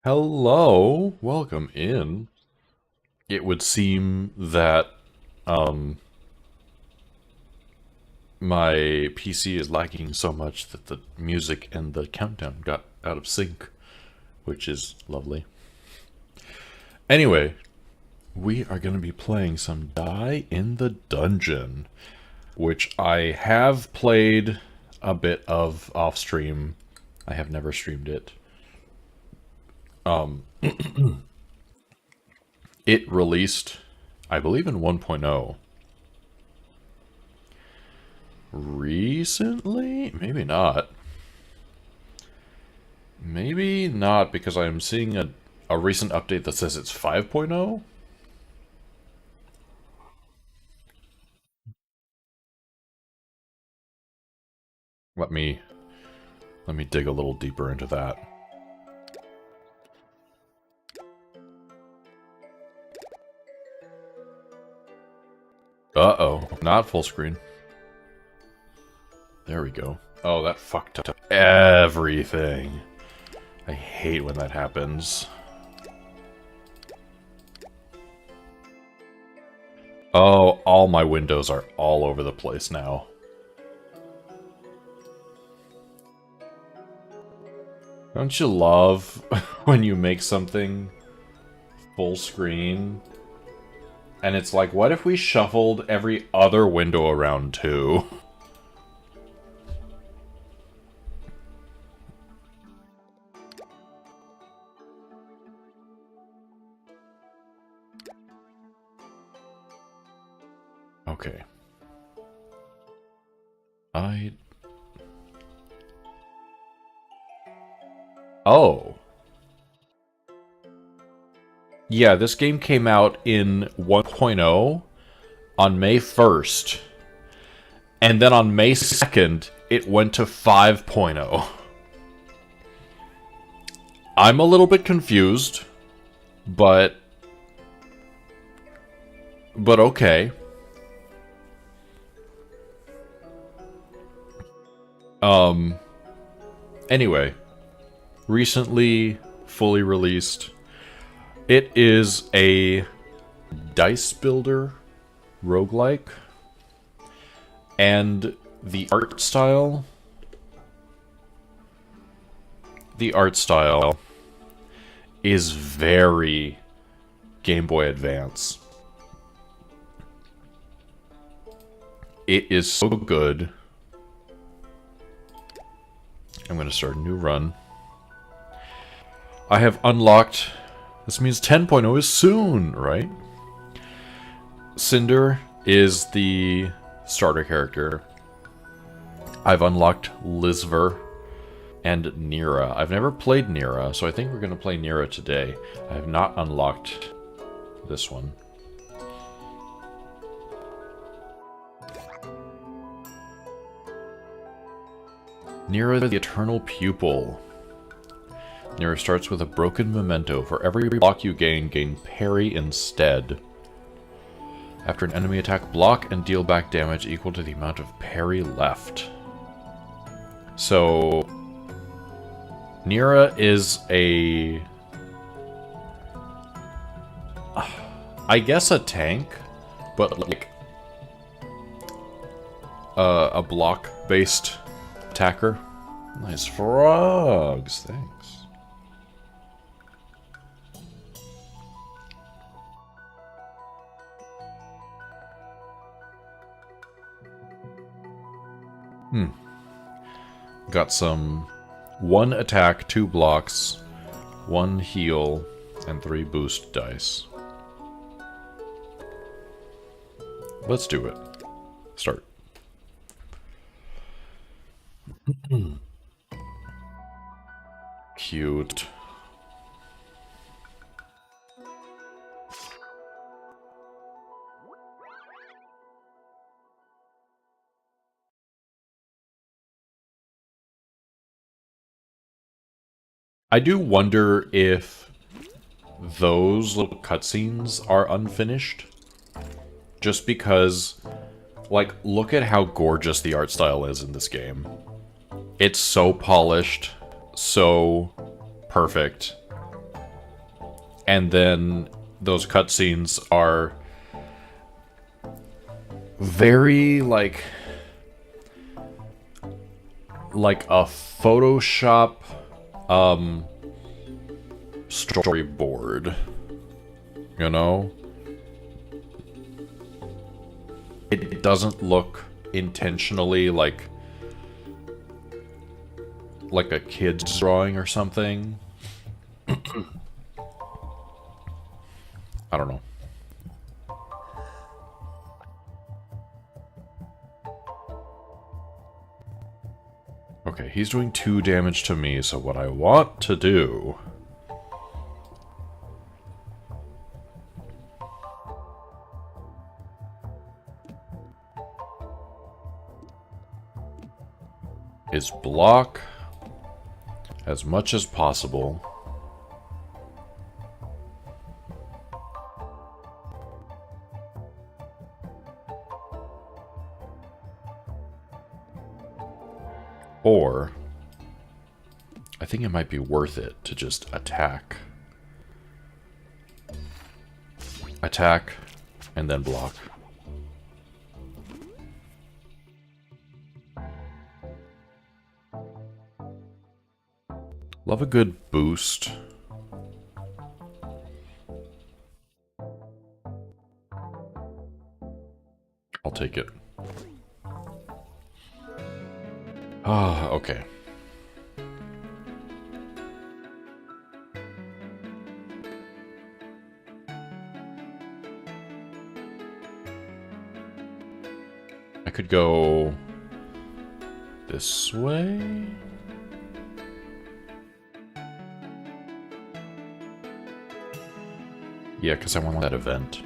Hello, welcome in. It would seem that um my PC is lagging so much that the music and the countdown got out of sync, which is lovely. Anyway, we are going to be playing some Die in the Dungeon, which I have played a bit of off stream. I have never streamed it. It released, I believe, in 1.0. Recently? Maybe not. Maybe not, because I'm seeing a recent update that says it's 5.0. Let me let me dig a little deeper into that. Uh-oh, not full screen. There we go. Oh, that fucked up everything. I hate when that happens. Oh, all my windows are all over the place now. Don't you love when you make something full screen and it's like, what if we shuffled every other window around too? Okay. Oh. Yeah, this game came out in 1.0 on May 1st. And then on May 2nd, it went to 5.0. I'm a little bit confused, but okay. Anyway, recently fully released. It is a dice builder roguelike, and the art style is very Game Boy Advance. It is so good. I'm going to start a new run. I have unlocked... This means 10.0 is soon, right? Cinder is the starter character. I've unlocked Lizver and Nira. I've never played Nira, so I think we're going to play Nira today. I have not unlocked this one. Nira the Eternal Pupil. Nira starts with a broken memento. For every block you gain parry instead. After an enemy attack, block and deal back damage equal to the amount of parry left. So, Nira is a... I guess a tank, but like a block-based attacker. Nice frogs, thanks. Got some 1 attack, 2 blocks, 1 heal, and 3 boost dice. Let's do it. Start. Cute. I do wonder if those little cutscenes are unfinished. Just because, like, look at how gorgeous the art style is in this game. It's so polished, so perfect. And then those cutscenes are very like a Photoshop storyboard, you know? It doesn't look intentionally like a kid's drawing or something. I don't know. Okay, he's doing 2 damage to me, so what I want to do is block as much as possible. Or, I think it might be worth it to just attack. Attack, and then block. Love a good boost. I'll take it. Ah, okay. I could go this way. Yeah, because I want that event.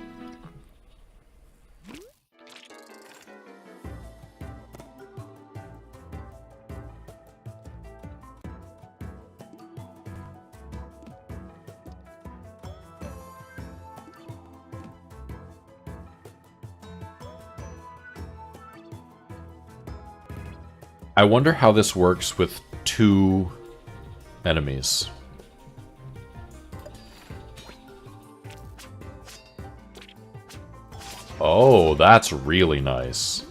I wonder how this works with 2 enemies. Oh, that's really nice.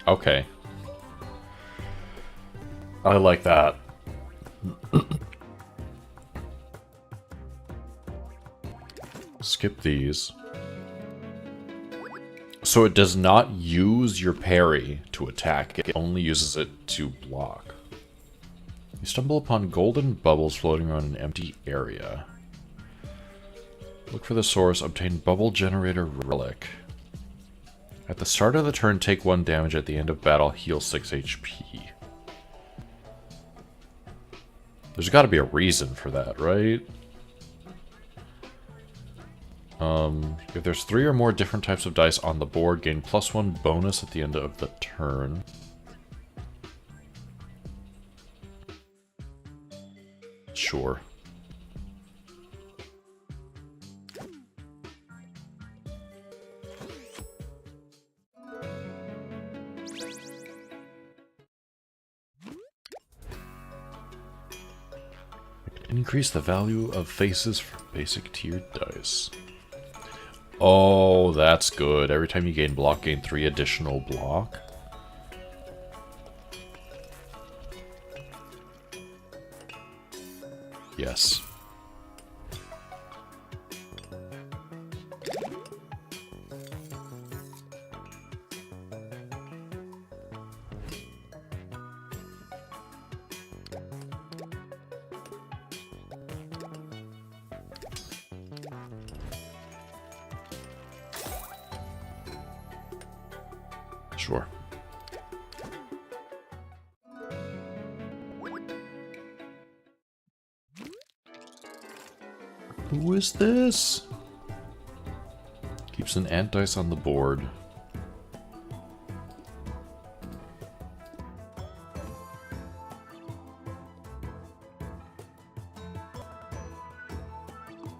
Okay. I like that. Skip these. So it does not use your parry to attack, it only uses it to block. You stumble upon golden bubbles floating around an empty area. Look for the source, obtain bubble generator relic. At the start of the turn, take 1 damage, at the end of battle, heal 6 HP. There's got to be a reason for that, right? If there's 3 or more different types of dice on the board, gain +1 bonus at the end of the turn. Sure. Increase the value of faces for basic tiered dice. Oh, that's good. Every time you gain block, gain 3 additional block. Yes. Sure. Who is this? Keeps an ant dice on the board.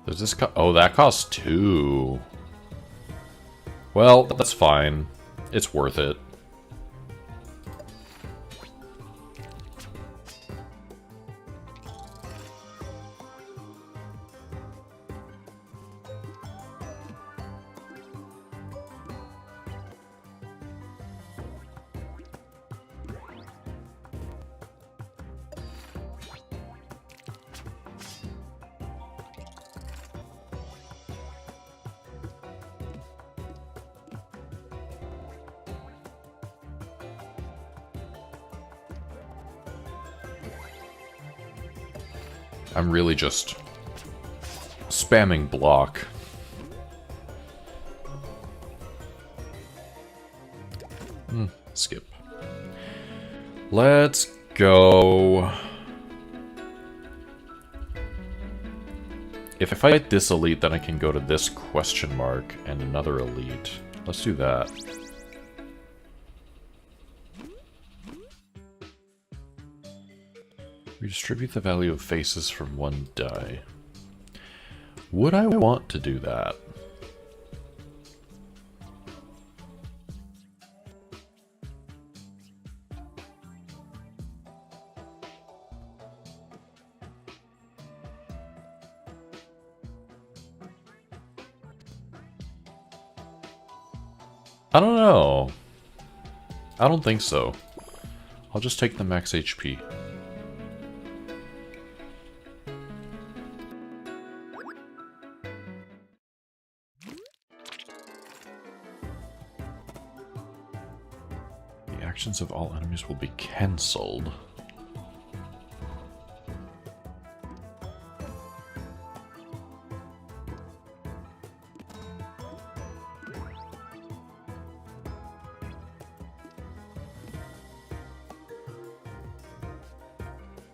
Does this cost? Oh, that costs 2. Well, that's fine. It's worth it. I'm really just spamming block. Skip. Let's go. If I fight this elite, then I can go to this question mark and another elite. Let's do that. Redistribute the value of faces from one die. Would I want to do that? I don't know. I don't think so. I'll just take the max HP. The actions of all enemies will be cancelled.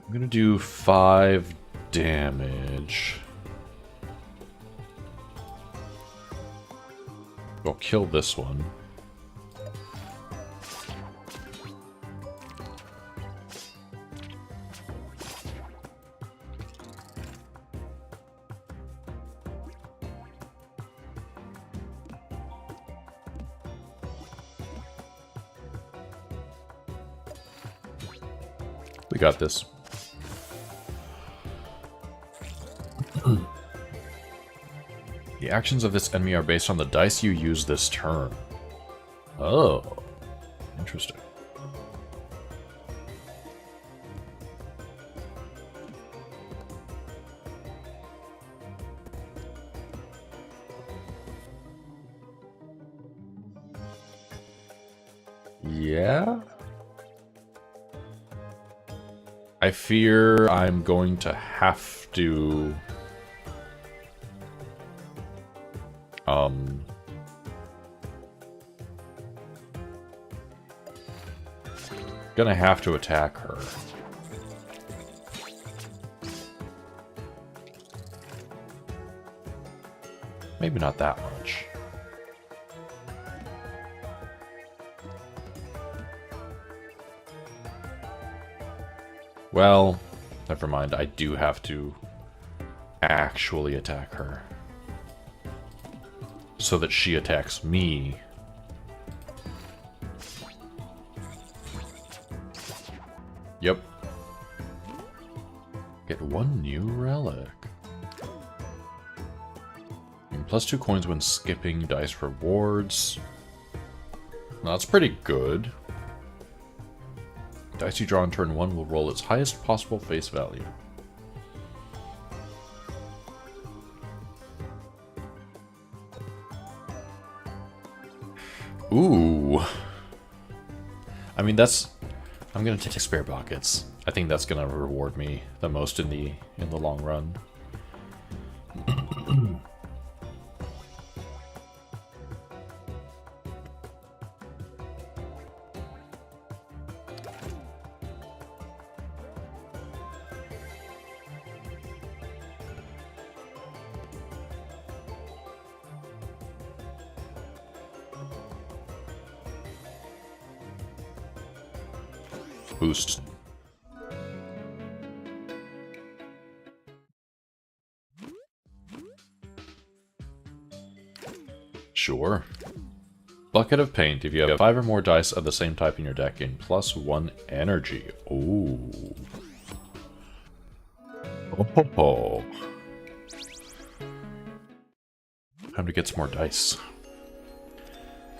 I'm gonna do 5 damage. I'll kill this one. We got this. The actions of this enemy are based on the dice you use this turn. Oh, interesting. Yeah? I fear I'm going to have to... Gonna have to attack her. Maybe not that much. Well, never mind. I do have to actually attack her. So that she attacks me. Yep. Get 1 new relic. And +2 coins when skipping dice rewards. That's pretty good. Dice you draw on turn 1 will roll its highest possible face value. Ooh. I mean, that's... I'm gonna take spare buckets. I think that's gonna reward me the most in the long run. Boost. Sure. Bucket of Paint. If you have 5 or more dice of the same type in your deck, gain +1 energy. Ooh. Oh. Time to get some more dice.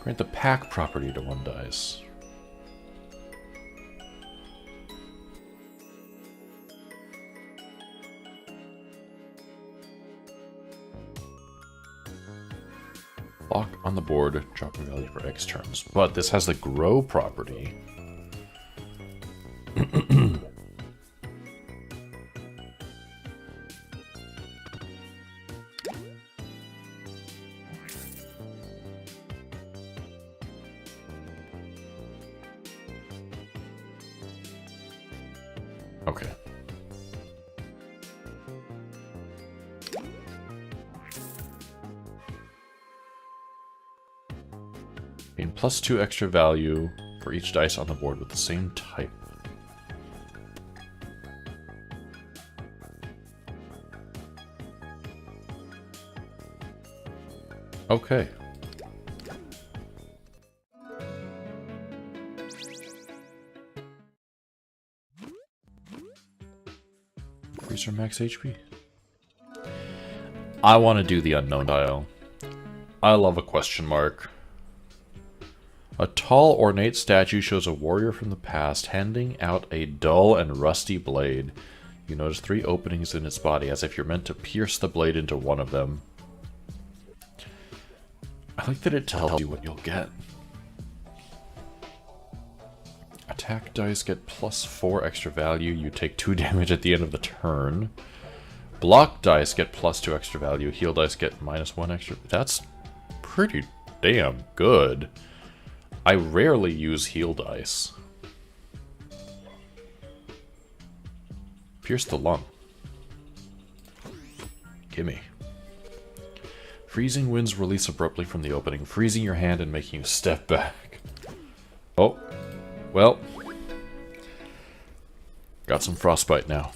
Grant the pack property to 1 dice. Block on the board, dropping value for X turns. But this has the grow property. Okay. Gain +2 extra value for each dice on the board with the same type. Okay. Increase our max HP. I want to do the unknown tile. I love a question mark. A tall, ornate statue shows a warrior from the past handing out a dull and rusty blade. You notice 3 openings in its body, as if you're meant to pierce the blade into one of them. I like that it tells you what you'll get. Attack dice get +4 extra value. You take 2 damage at the end of the turn. Block dice get +2 extra value. Heal dice get -1 extra. That's pretty damn good. I rarely use heal dice. Pierce the lung. Gimme. Freezing winds release abruptly from the opening, freezing your hand and making you step back. Oh. Well. Got some frostbite now.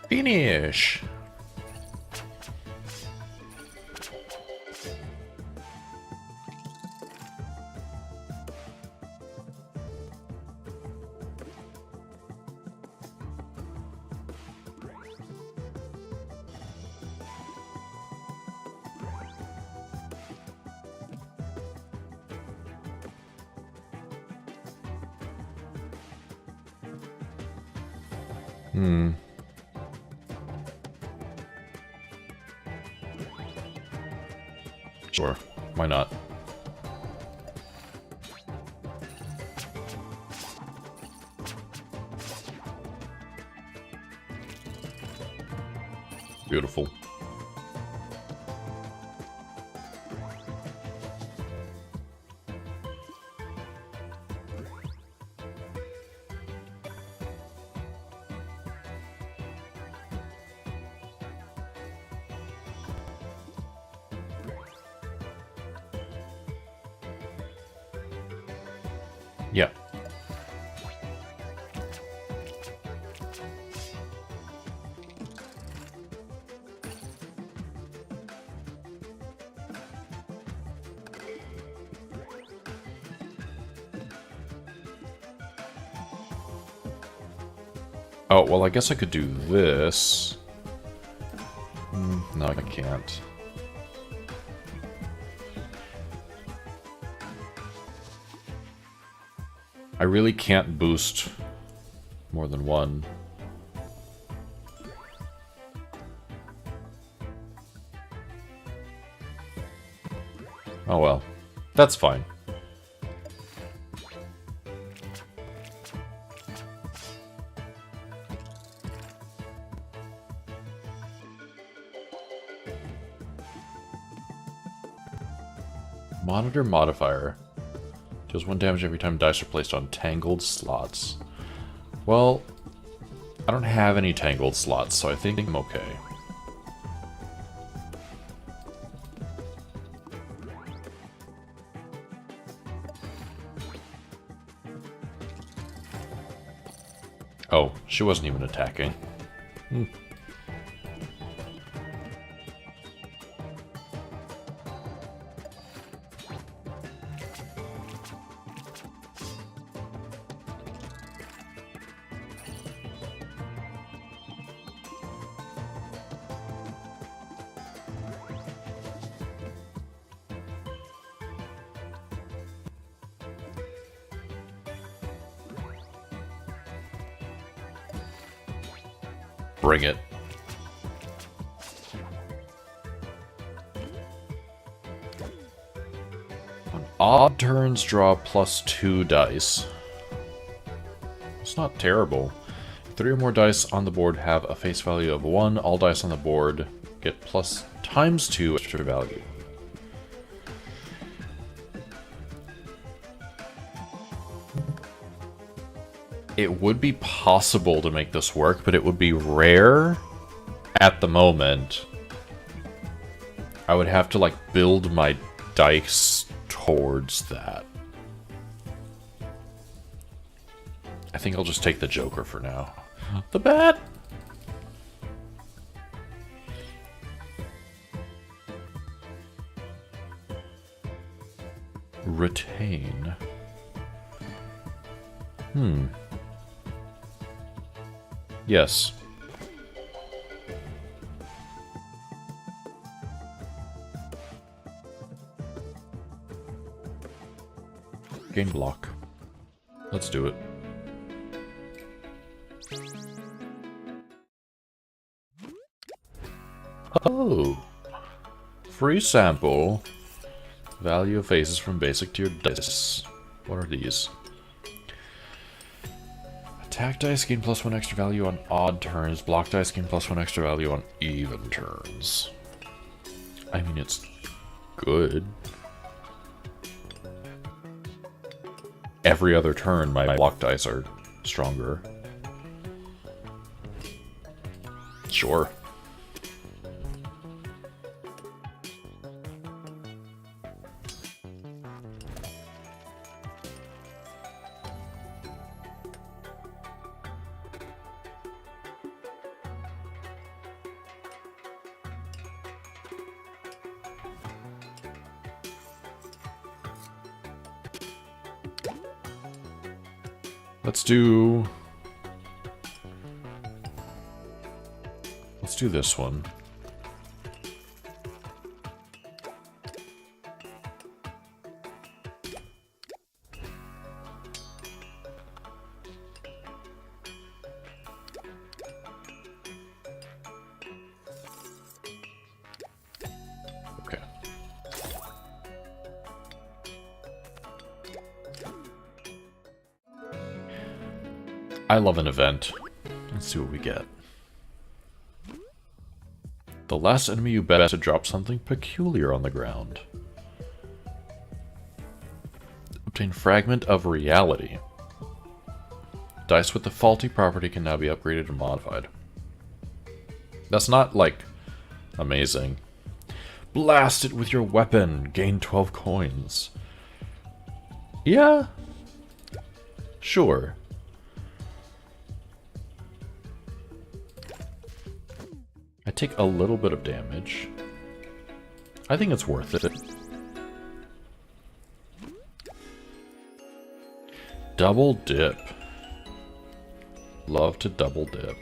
Finish! Sure, why not? Beautiful. Yeah. Oh, well, I guess I could do this. No, I can't. I really can't boost more than one. Oh well, that's fine. Monitor modifier. Deals 1 damage every time dice are placed on tangled slots. Well, I don't have any tangled slots, so I think I'm okay. Oh, she wasn't even attacking. Bring it. Odd turns draw +2 dice. It's not terrible. 3 or more dice on the board have a face value of 1. All dice on the board get plus ×2 extra value. It would be possible to make this work, but it would be rare at the moment. I would have to, like, build my dice towards that. I think I'll just take the Joker for now. The bat! Retain. Yes. Gain block. Let's do it. Oh! Free sample. Value of faces from basic to your dice. What are these? Attack dice gain +1 extra value on odd turns. Block dice gain +1 extra value on even turns. I mean, it's good. Every other turn, my block dice are stronger. Sure. Let's do this one. Okay. I love an event. Let's see what we get. The last enemy you bet has to drop something peculiar on the ground. Obtain Fragment of Reality. Dice with the faulty property can now be upgraded and modified. That's not, like, amazing. Blast it with your weapon. Gain 12 coins. Yeah. Sure. I take a little bit of damage. I think it's worth it. Double dip. Love to double dip.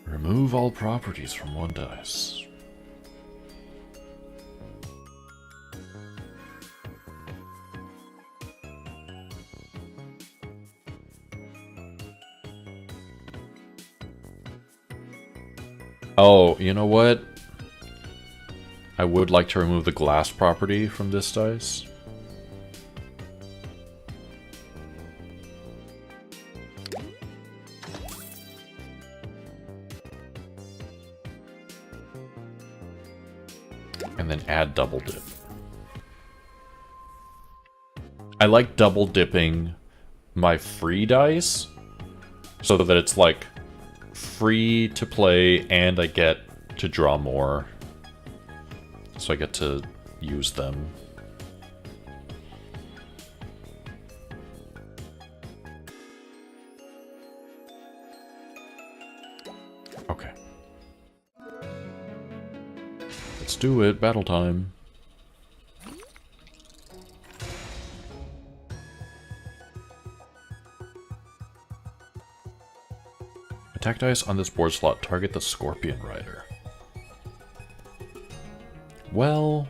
Remove all properties from one dice. Oh, you know what? I would like to remove the glass property from this dice. And then add double dip. I like double dipping my free dice so that it's like free to play and I get to draw more. So I get to use them. Okay. Let's do it. Battle time. Attack dice on this board slot target the Scorpion Rider. Well...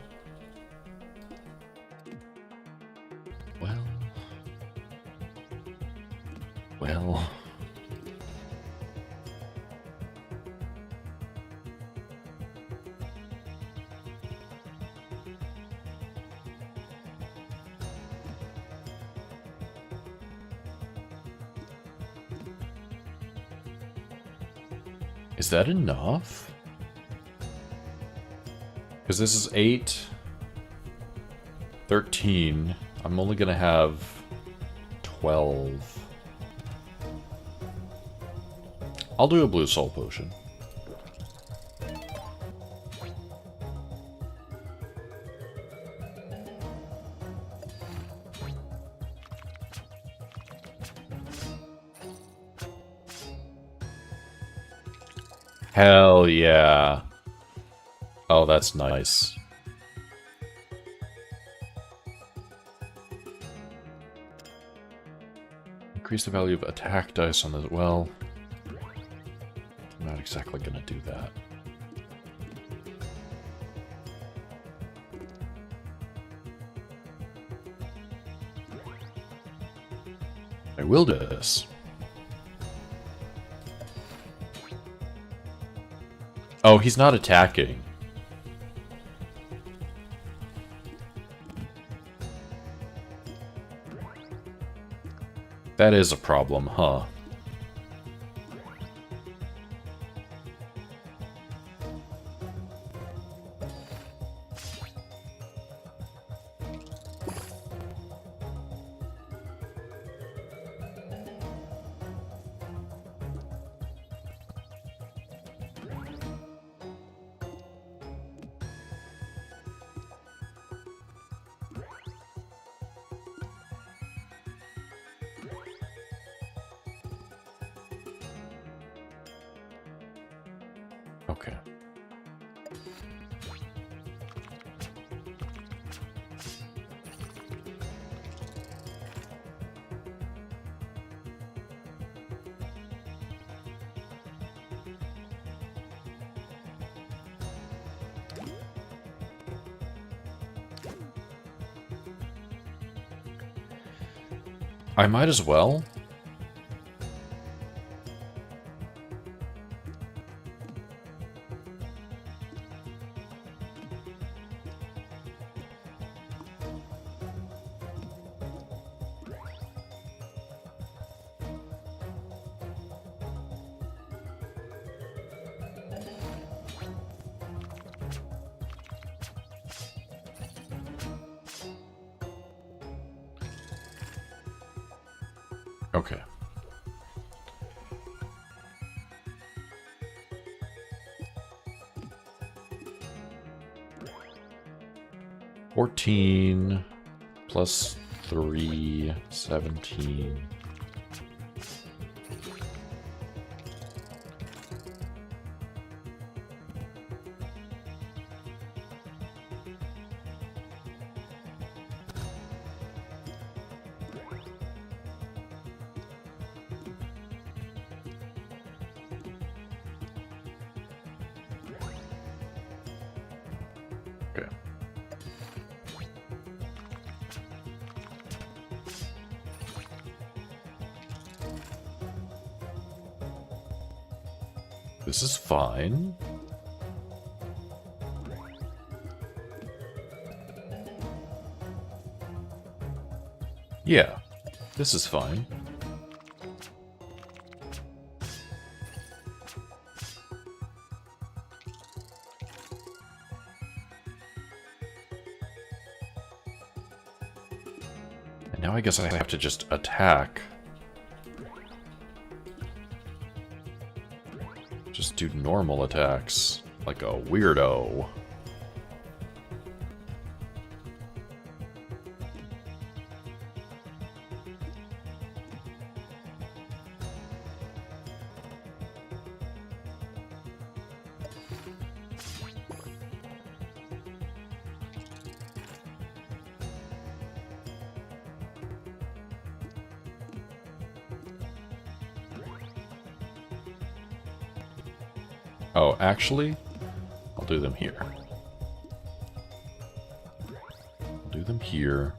Is that enough? Because this is 8, 13. I'm only going to have 12. I'll do a blue soul potion. Hell yeah. Oh, that's nice. Increase the value of attack dice on this. Well, I'm not exactly going to do that. I will do this. Oh, he's not attacking. That is a problem, huh? Okay. I might as well. Okay. $14 plus 3, 17. Okay. This is fine. Yeah, this is fine. And now I guess I have to just attack. Just do normal attacks, like a weirdo. Oh, actually, I'll do them here. I'll do them here.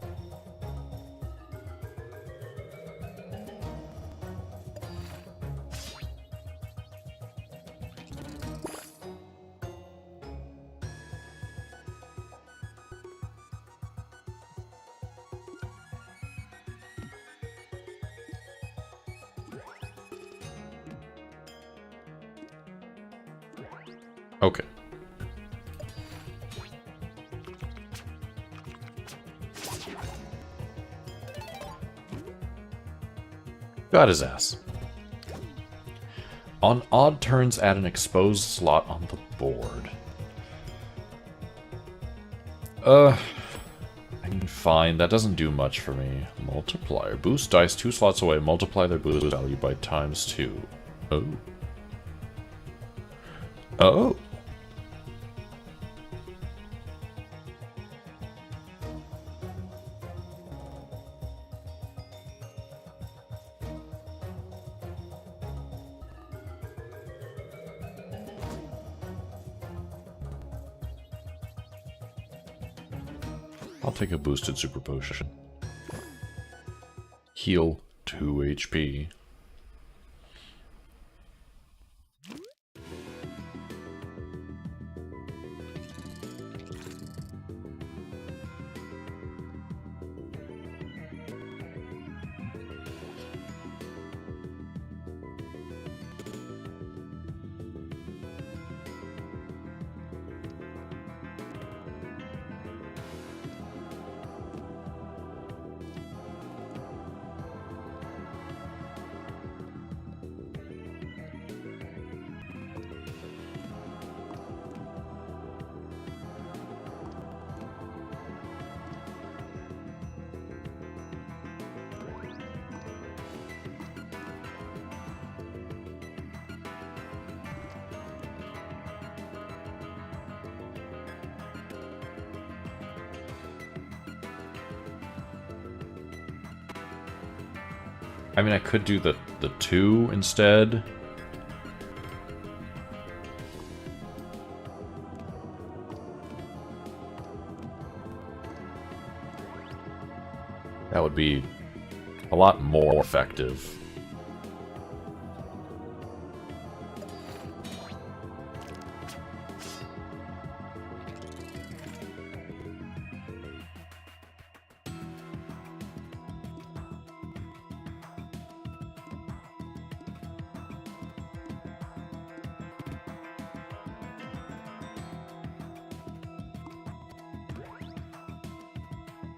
Okay. Got his ass. On odd turns, add an exposed slot on the board. I mean, fine. That doesn't do much for me. Multiplier. Boost dice 2 slots away. Multiply their boost value by ×2. Oh. Oh. I'll take a boosted super potion. Heal 2 HP. I mean, I could do the 2 instead. That would be a lot more effective.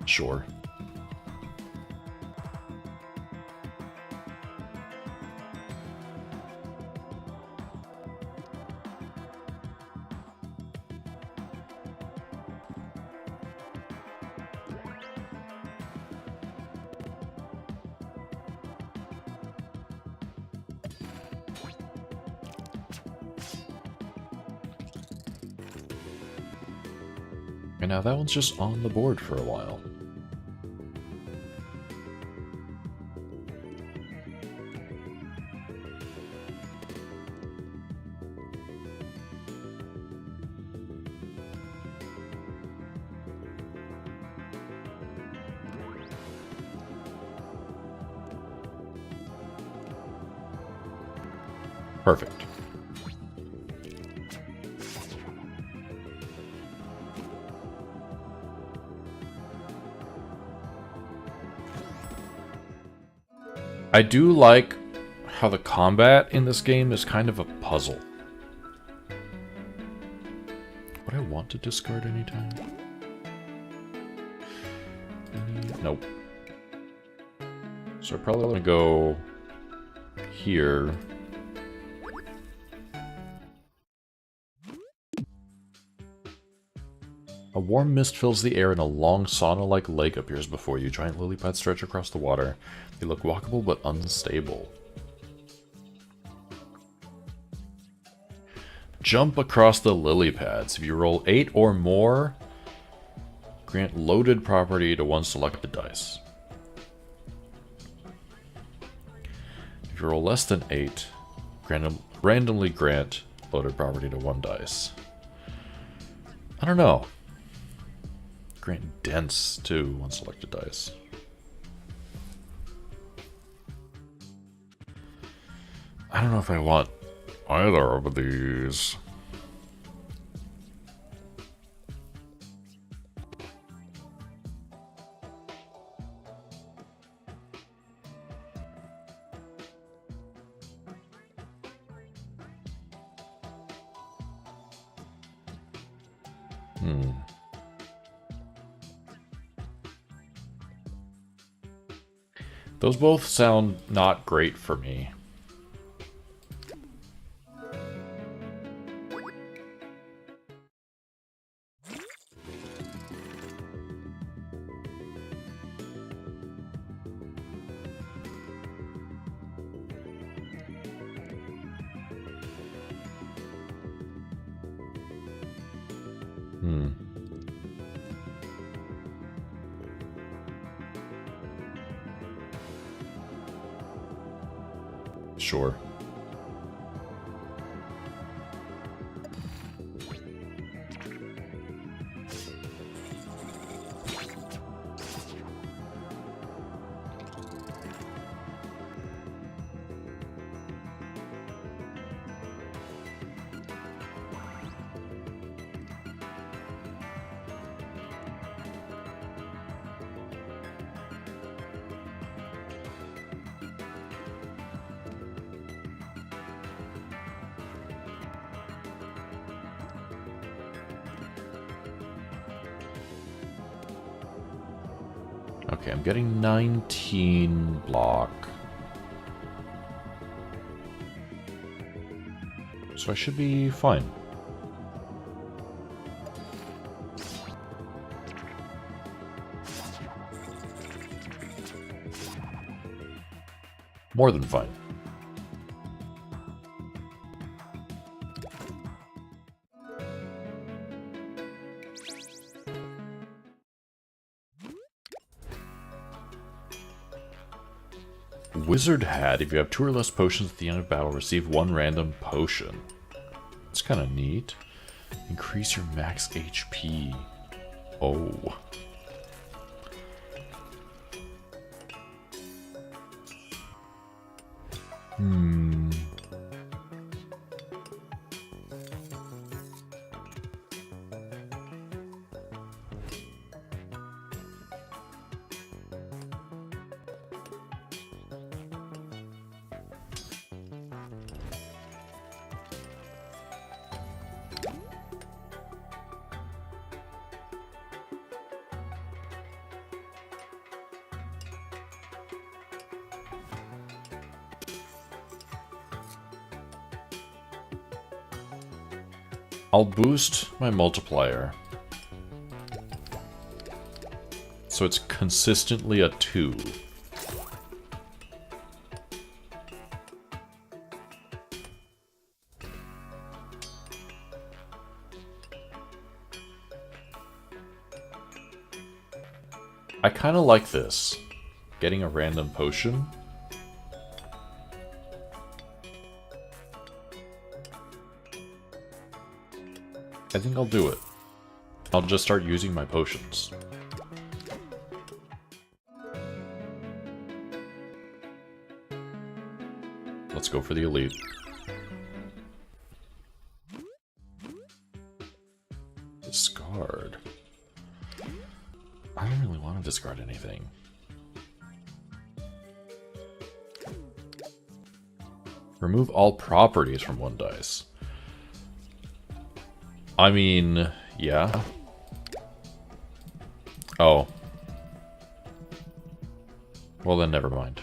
Sure. And now that one's just on the board for a while. Perfect. I do like how the combat in this game is kind of a puzzle. Would I want to discard anytime? Nope. So I probably want to go here. A warm mist fills the air and a long sauna-like lake appears before you. Giant lily pads stretch across the water. They look walkable but unstable. Jump across the lily pads. If you roll 8 or more, grant loaded property to one selected dice. If you roll less than 8, randomly grant loaded property to one dice. I don't know. Grant dense to one selected dice. I don't know if I want either of these. Hmm. Those both sound not great for me. Hmm. Sure. Okay, I'm getting 19 block. So I should be fine. More than fine. Wizard Hat. If you have 2 or less potions at the end of battle, receive 1 random potion. It's kind of neat. Increase your max HP. Oh. Hmm. I'll boost my multiplier. So it's consistently a 2. I kind of like this. Getting a random potion. I think I'll do it. I'll just start using my potions. Let's go for the elite. Discard. I don't really want to discard anything. Remove all properties from 1 dice. I mean, yeah. Oh. Well then, never mind.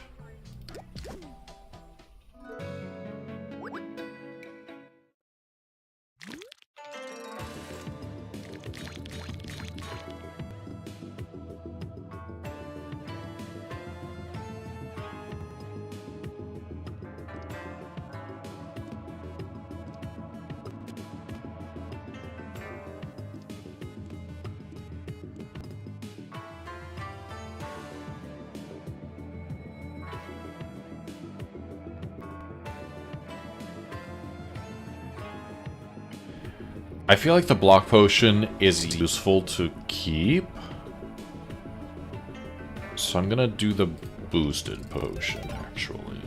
I feel like the block potion is useful to keep. So I'm gonna do the boosted potion, actually.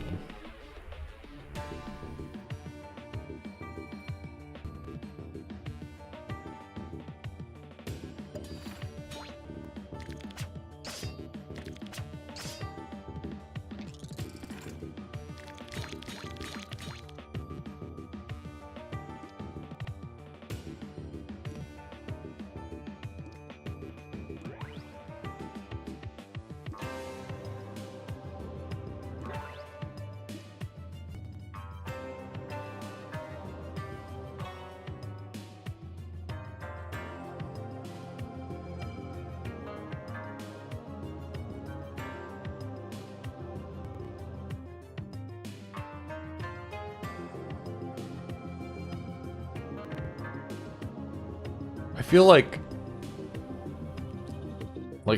feel like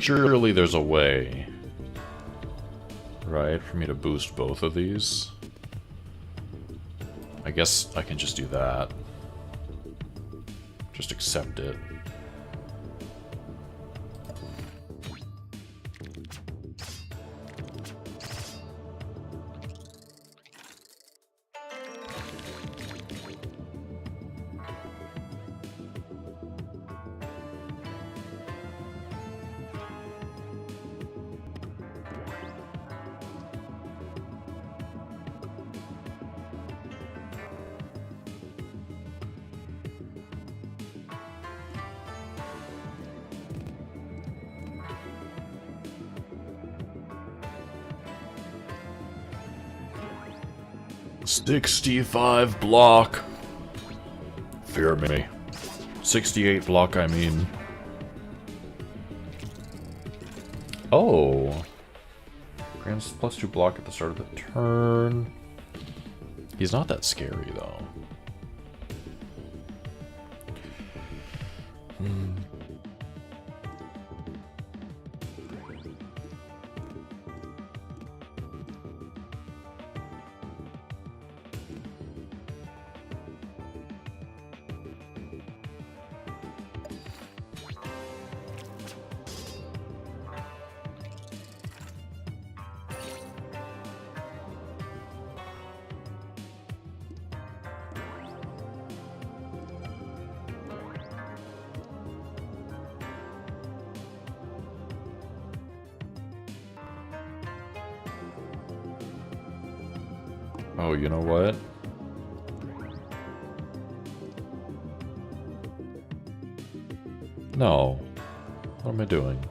surely there's a way, right, for me to boost both of these. I guess I can just do that. Just accept it. $65 block. Fear me. 68 block, I mean. Oh. Grants +2 block at the start of the turn. He's not that scary, though. Oh, you know what? No. What am I doing?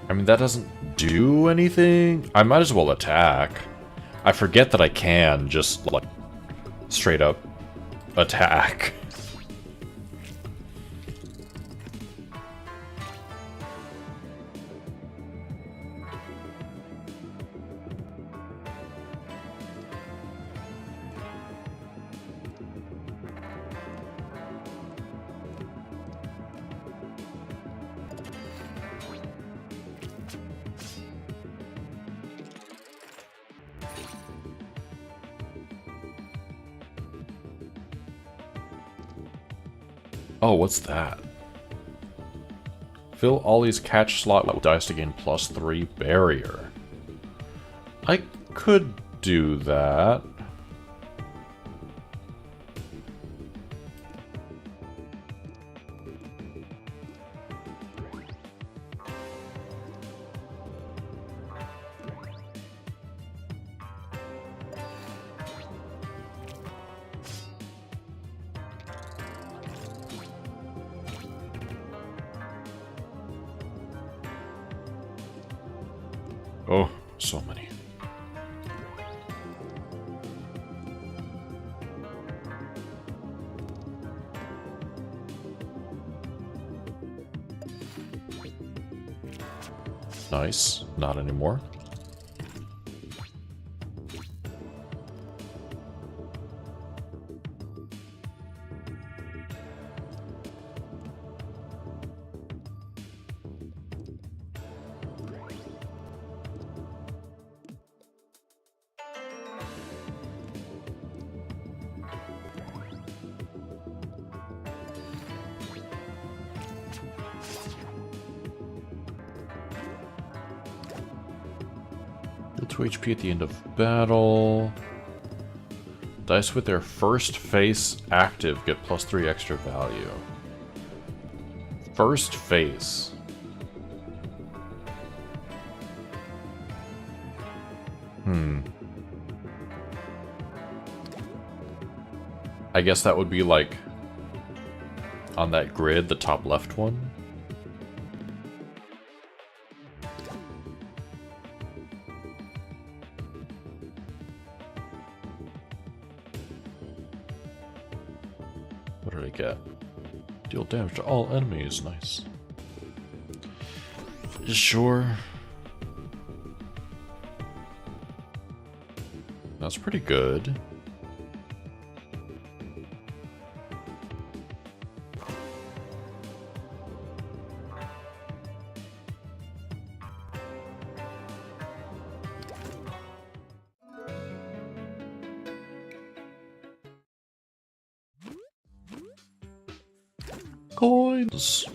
I mean, that doesn't do anything. I might as well attack. I forget that I can just, like, straight up attack. Oh, what's that? Fill Ollie's catch slot with dice to gain +3 barrier. I could do that. Oh, so many. Nice. Not anymore. Deal 2 HP at the end of battle. Dice with their first face active get +3 extra value. First face. I guess that would be like on that grid, the top left one. What did I get? Deal damage to all enemies. Nice. Sure. That's pretty good. Coins!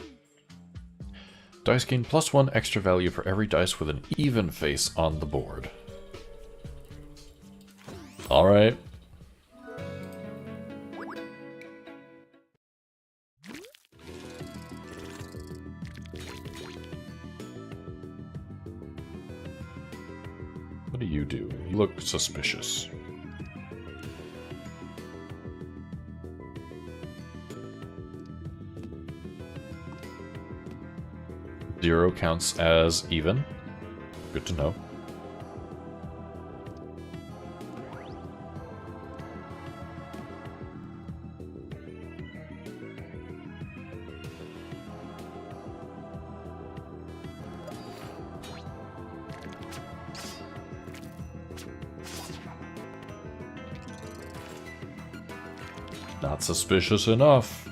Dice gain +1 extra value for every dice with an even face on the board. Alright. What do? You look suspicious. Zero counts as even. Good to know. Not suspicious enough.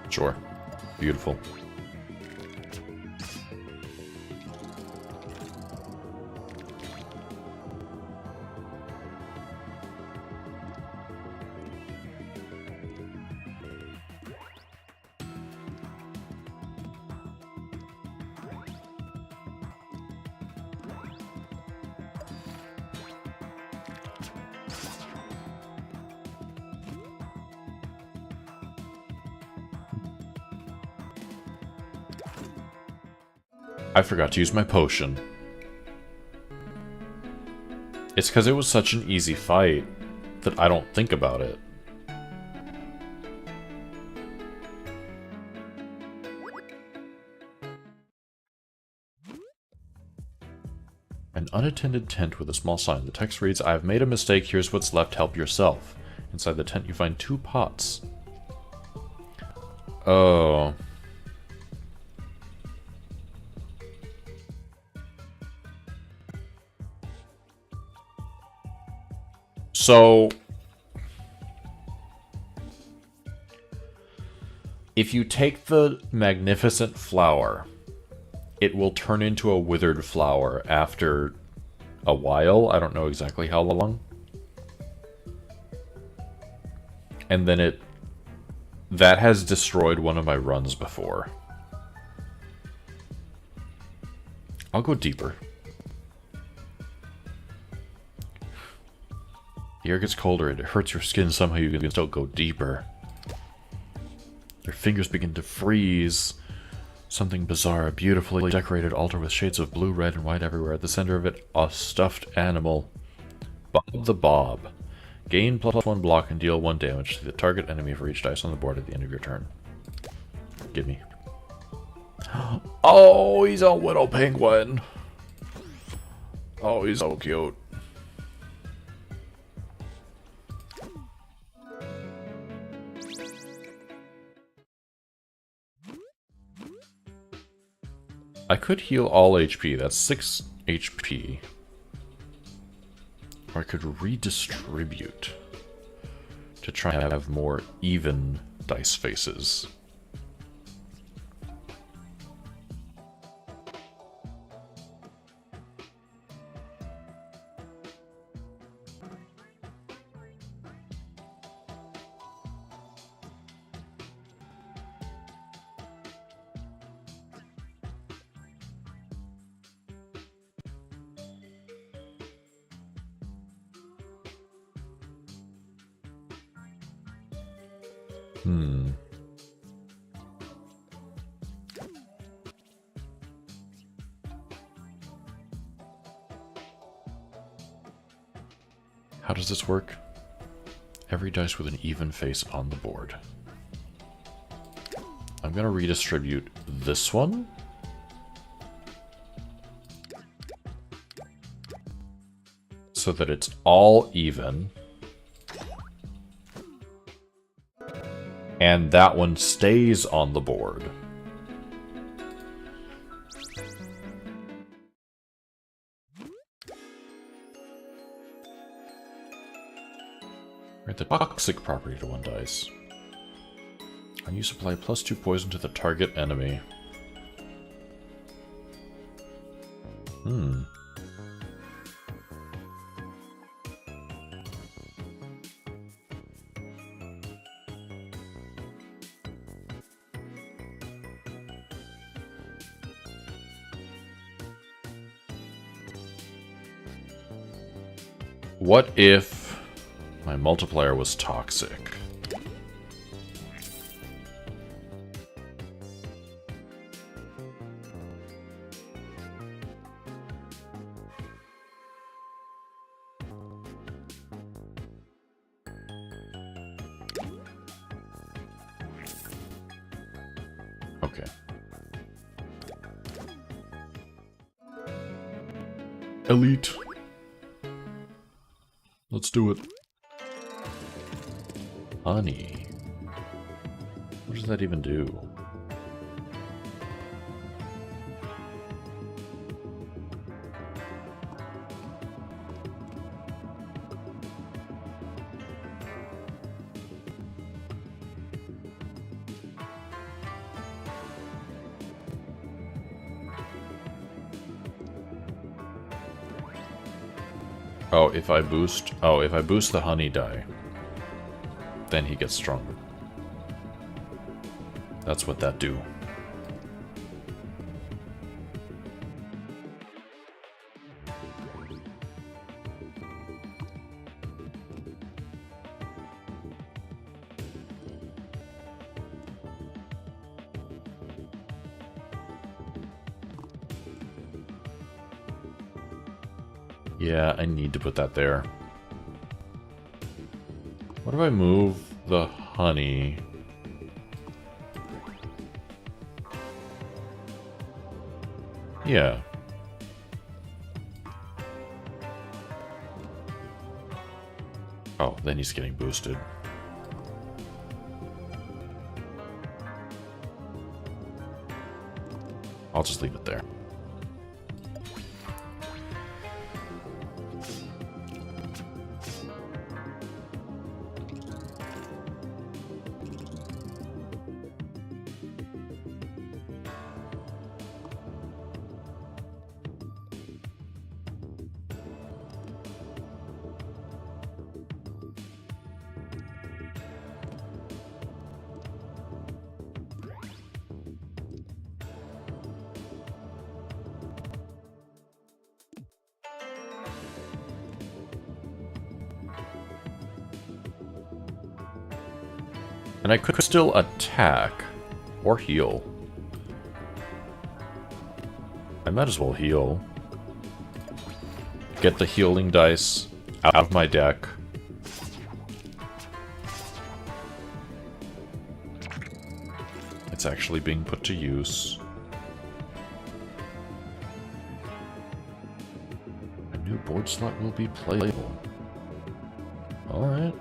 Sure. Beautiful. I forgot to use my potion. It's because it was such an easy fight that I don't think about it. An unattended tent with a small sign. The text reads, "I have made a mistake. Here's what's left. Help yourself." Inside the tent you find 2 pots. Oh. So, if you take the magnificent flower, it will turn into a withered flower after a while. I don't know exactly how long. And then that has destroyed one of my runs before. I'll go deeper. The air gets colder, it hurts your skin, somehow you can still go deeper. Your fingers begin to freeze. Something bizarre, a beautifully decorated altar with shades of blue, red, and white everywhere. At the center of it, a stuffed animal. Bob the Bob. Gain +1 block and deal 1 damage to the target enemy for each dice on the board at the end of your turn. Gimme. Oh, he's a little penguin. Oh, he's so cute. I could heal all HP, that's 6 HP. Or I could redistribute to try and have more even dice faces. How does this work? Every dice with an even face on the board. I'm going to redistribute this one. So that it's all even. And that one stays on the board. Grant the toxic property to one dice. And you supply +2 poison to the target enemy. What if my multiplier was toxic? Okay. Elite. Let's do it. Honey. What does that even do? Oh, if I boost the honey die, then he gets stronger. That's what that do. Yeah, I need to put that there. What if I move the honey? Yeah. Oh, then he's getting boosted. I'll just leave it there. And I could still attack or heal. I might as well heal. Get the healing dice out of my deck. It's actually being put to use. A new board slot will be playable. Alright.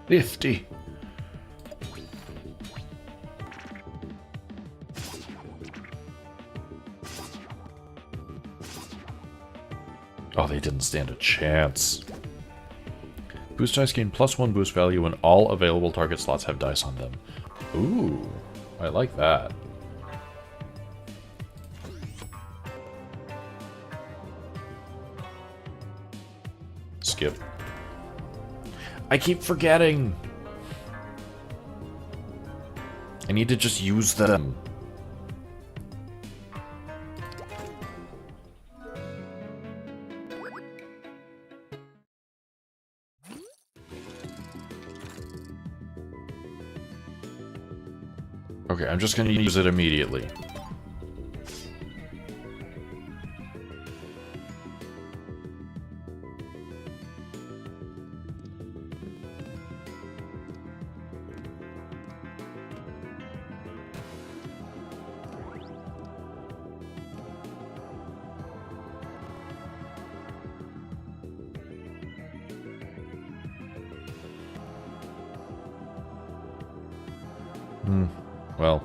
$50. Oh, they didn't stand a chance. Boost dice gain +1 boost value when all available target slots have dice on them. Ooh, I like that. Skip. I keep forgetting. I need to just use them. Okay, I'm just gonna use it immediately. Well,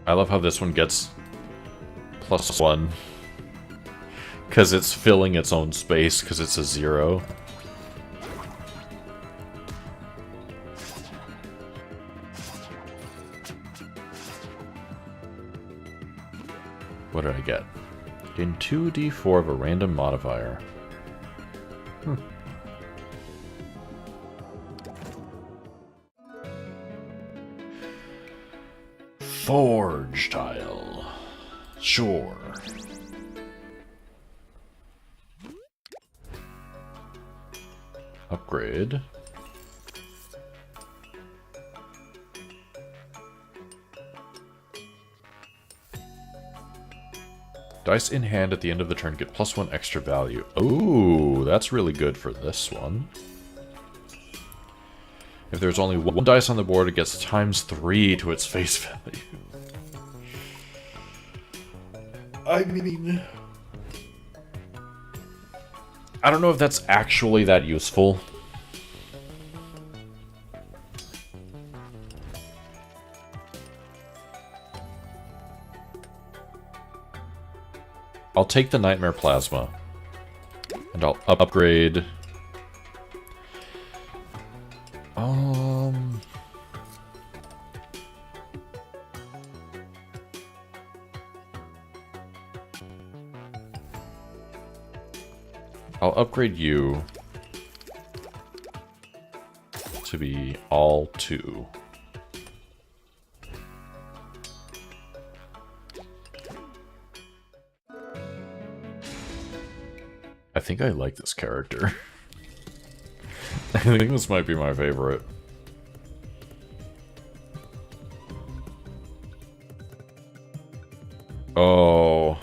I love how this one gets +1 because it's filling its own space because it's a 0. What did I get? Gain 2d4 of a random modifier. Forge tile. Sure. Upgrade. Dice in hand at the end of the turn get +1 extra value. Ooh, that's really good for this one. If there's only one dice on the board, it gets ×3 to its face value. I mean, I don't know if that's actually that useful. I'll take the Nightmare Plasma. And I'll upgrade... I'll upgrade you to be all 2. I think I like this character. I think this might be my favorite. Oh.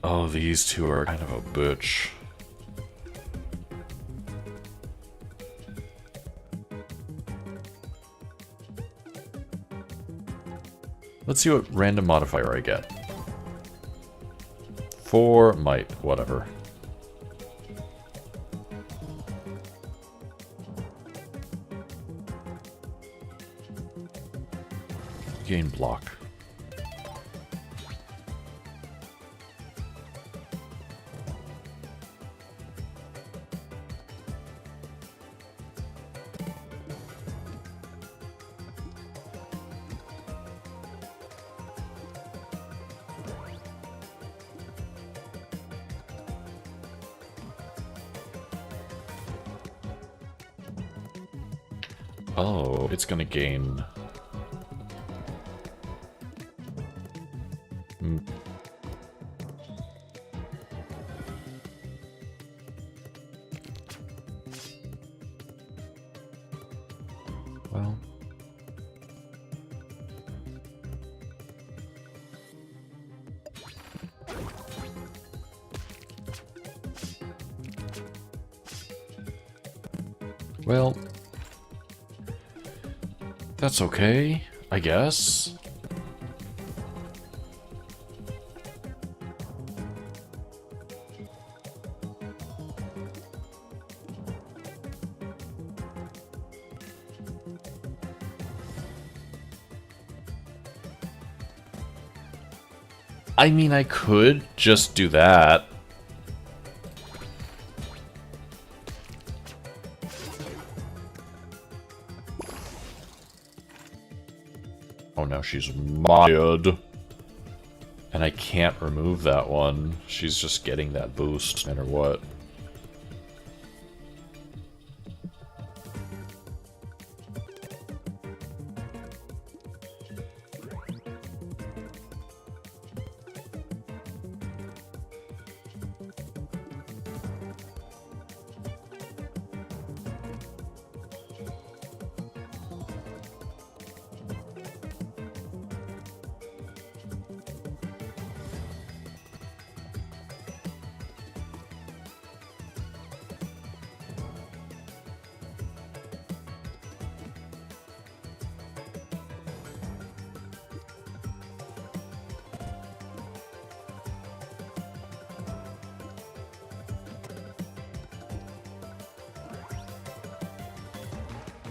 Oh, these two are kind of a bitch. Let's see what random modifier I get. 4 might, whatever. Gain block. Oh, it's gonna gain... Well... Well... That's okay, I guess. I mean, I could just do that. Oh, now she's mad. And I can't remove that one. She's just getting that boost, no matter what.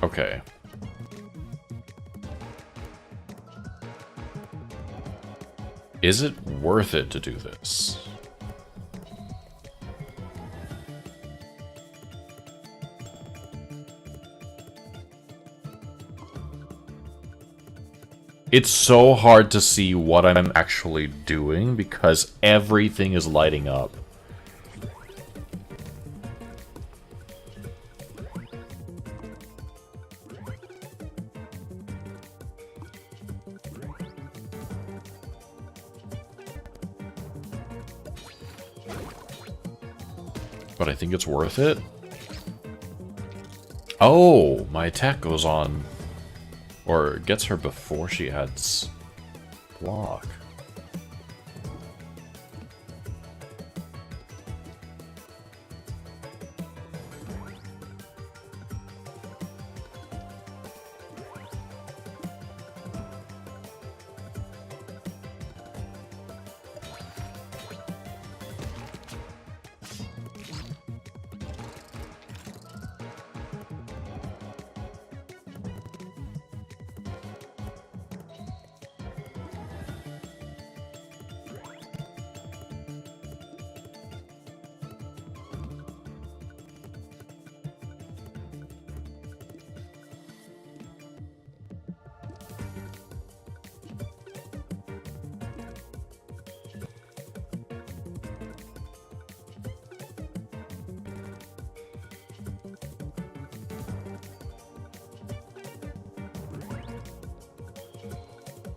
Okay. Is it worth it to do this? It's so hard to see what I'm actually doing because everything is lighting up. But I think it's worth it. Oh, my attack goes on, or gets her before she adds block.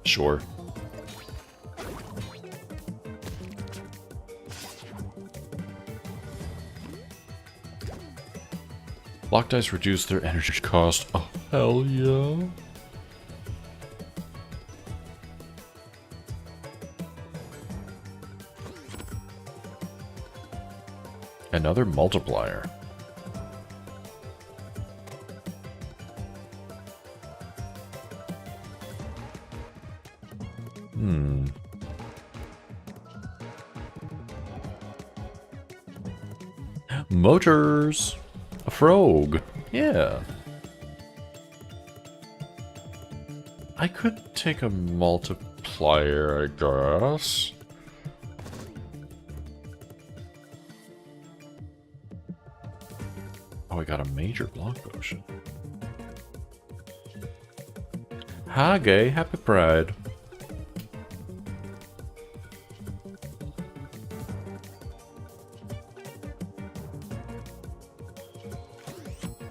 Sure. Block dice reduce their energy cost. Oh, hell yeah. Another multiplier. Motors! A frog. Yeah. I could take a multiplier, I guess. Oh, I got a major block potion. Hi, gay. Happy Pride.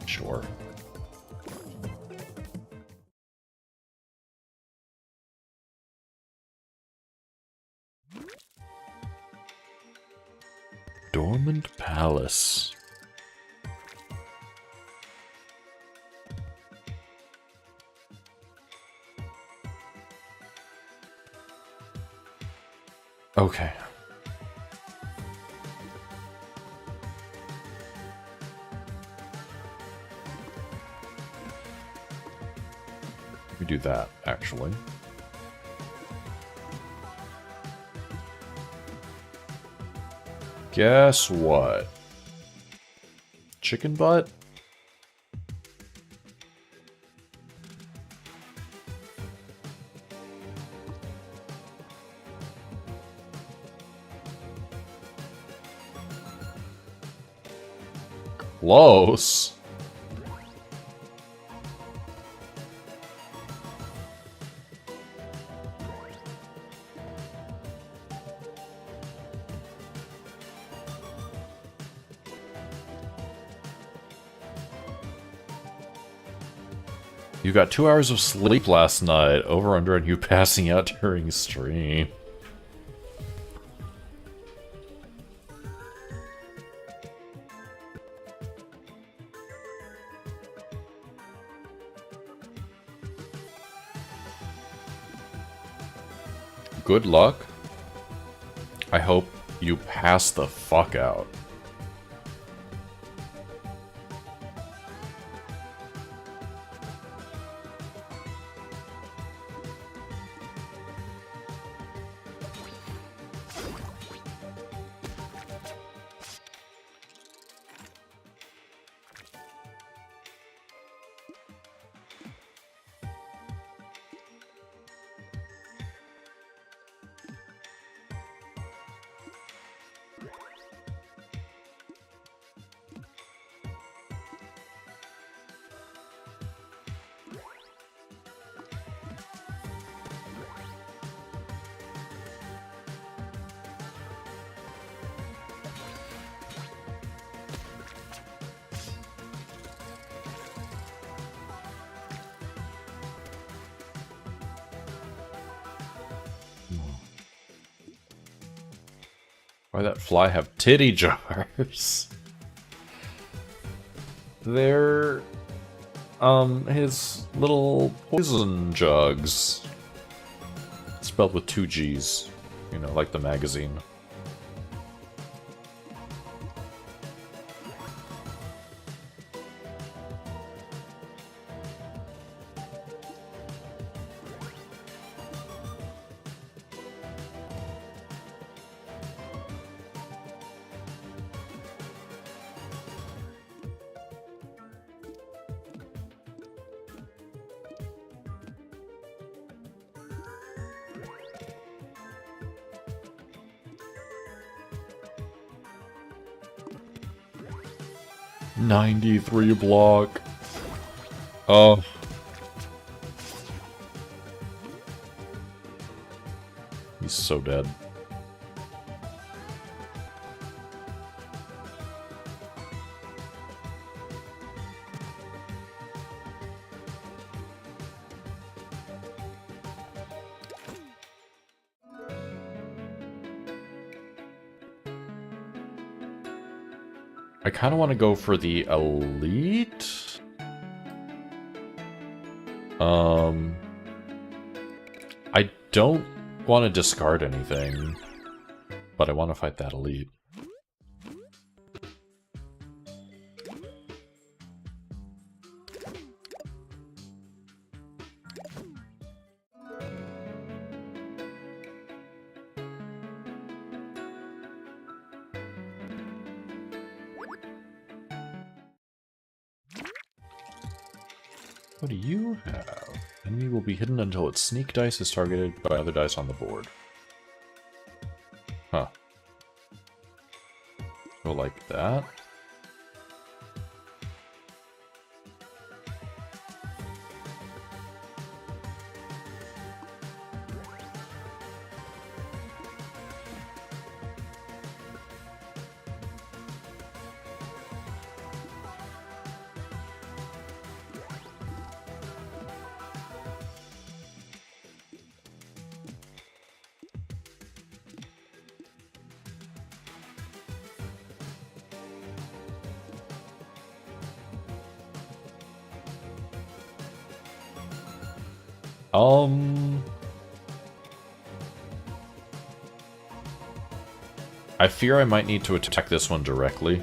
Sure. Dormant Palace. Okay. We do that, actually. Guess what? Chicken butt? Close. You got 2 hours of sleep last night. Over under on you passing out during stream. Good luck. I hope you pass the fuck out. Why that fly have titty jars? They're, his little poison jugs. Spelled with 2 G's. You know, like the magazine. '93 block. Oh. He's so dead. I kind of want to go for the elite. I don't want to discard anything, but I want to fight that elite. What do you have? Enemy will be hidden until its sneak dice is targeted by other dice on the board. Huh. Go like that. I fear I might need to attack this one directly.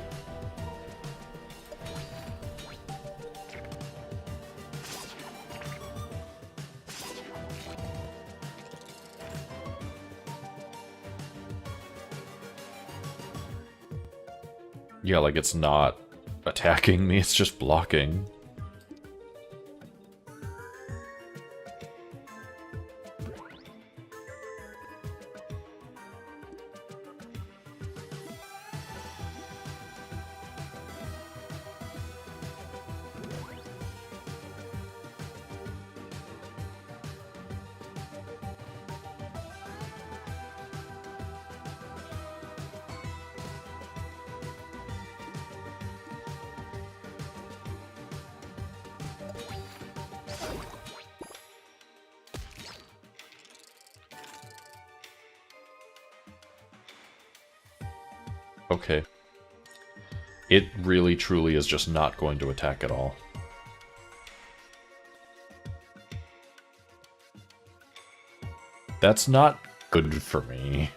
Yeah, like it's not attacking me, it's just blocking. Okay. It really, truly is just not going to attack at all. That's not good for me.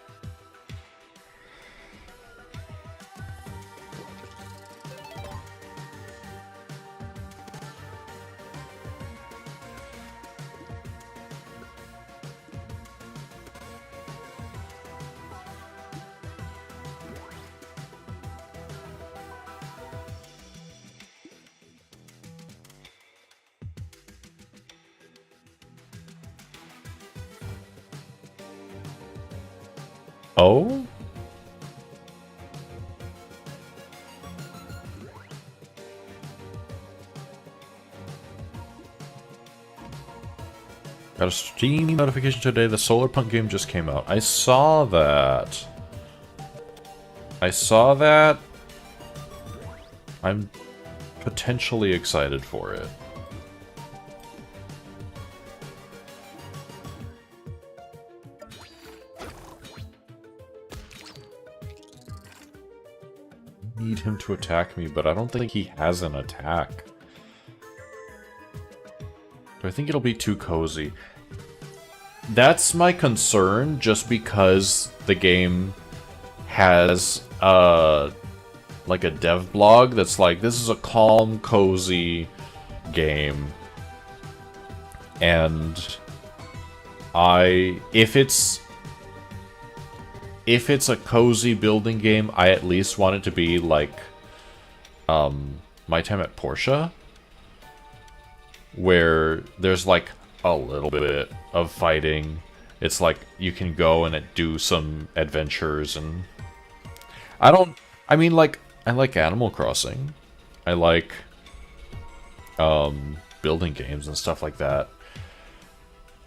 Oh? Got a Steam notification today, the Solarpunk game just came out. I saw that. I saw that. I'm potentially excited for it. need him to attack me, but I don't think he has an attack. Do I think it'll be too cozy? That's my concern, just because the game has like a dev blog that's like, this is a calm, cozy game. And if it's a cozy building game, I at least want it to be like My Time at Portia, where there's like a little bit of fighting. It's like you can go and do some adventures, and I like Animal Crossing. I like building games and stuff like that.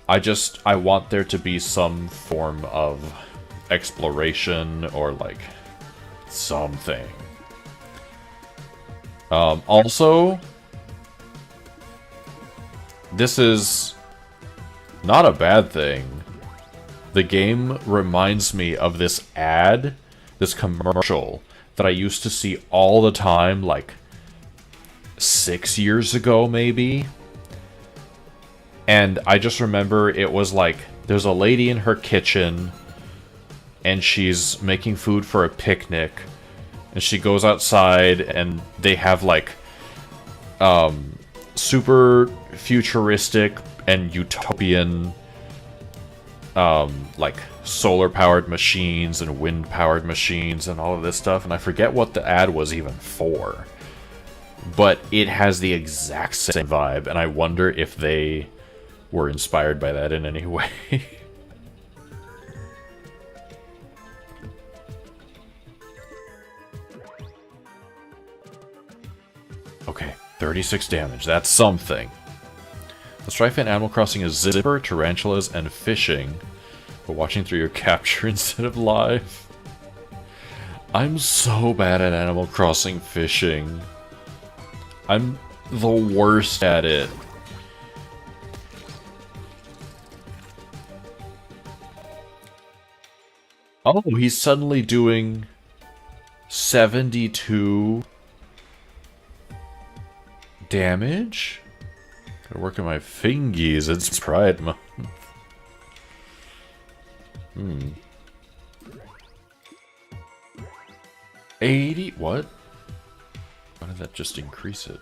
I want there to be some form of exploration or like something. Also, this is not a bad thing. The game reminds me of this ad, this commercial that I used to see all the time, like 6 years ago maybe. And I just remember it was like, there's a lady in her kitchen and she's making food for a picnic, and she goes outside and they have like super futuristic and utopian like solar powered machines and wind powered machines and all of this stuff, and I forget what the ad was even for, but it has the exact same vibe, and I wonder if they were inspired by that in any way. Okay, 36 damage. That's something. The strife in Animal Crossing is zipper, tarantulas, and fishing, but watching through your capture instead of live. I'm so bad at Animal Crossing fishing. I'm the worst at it. Oh, he's suddenly doing 72 damage? Gotta work on my fingies, it's Pride Month. 80? What? Why did that just increase it?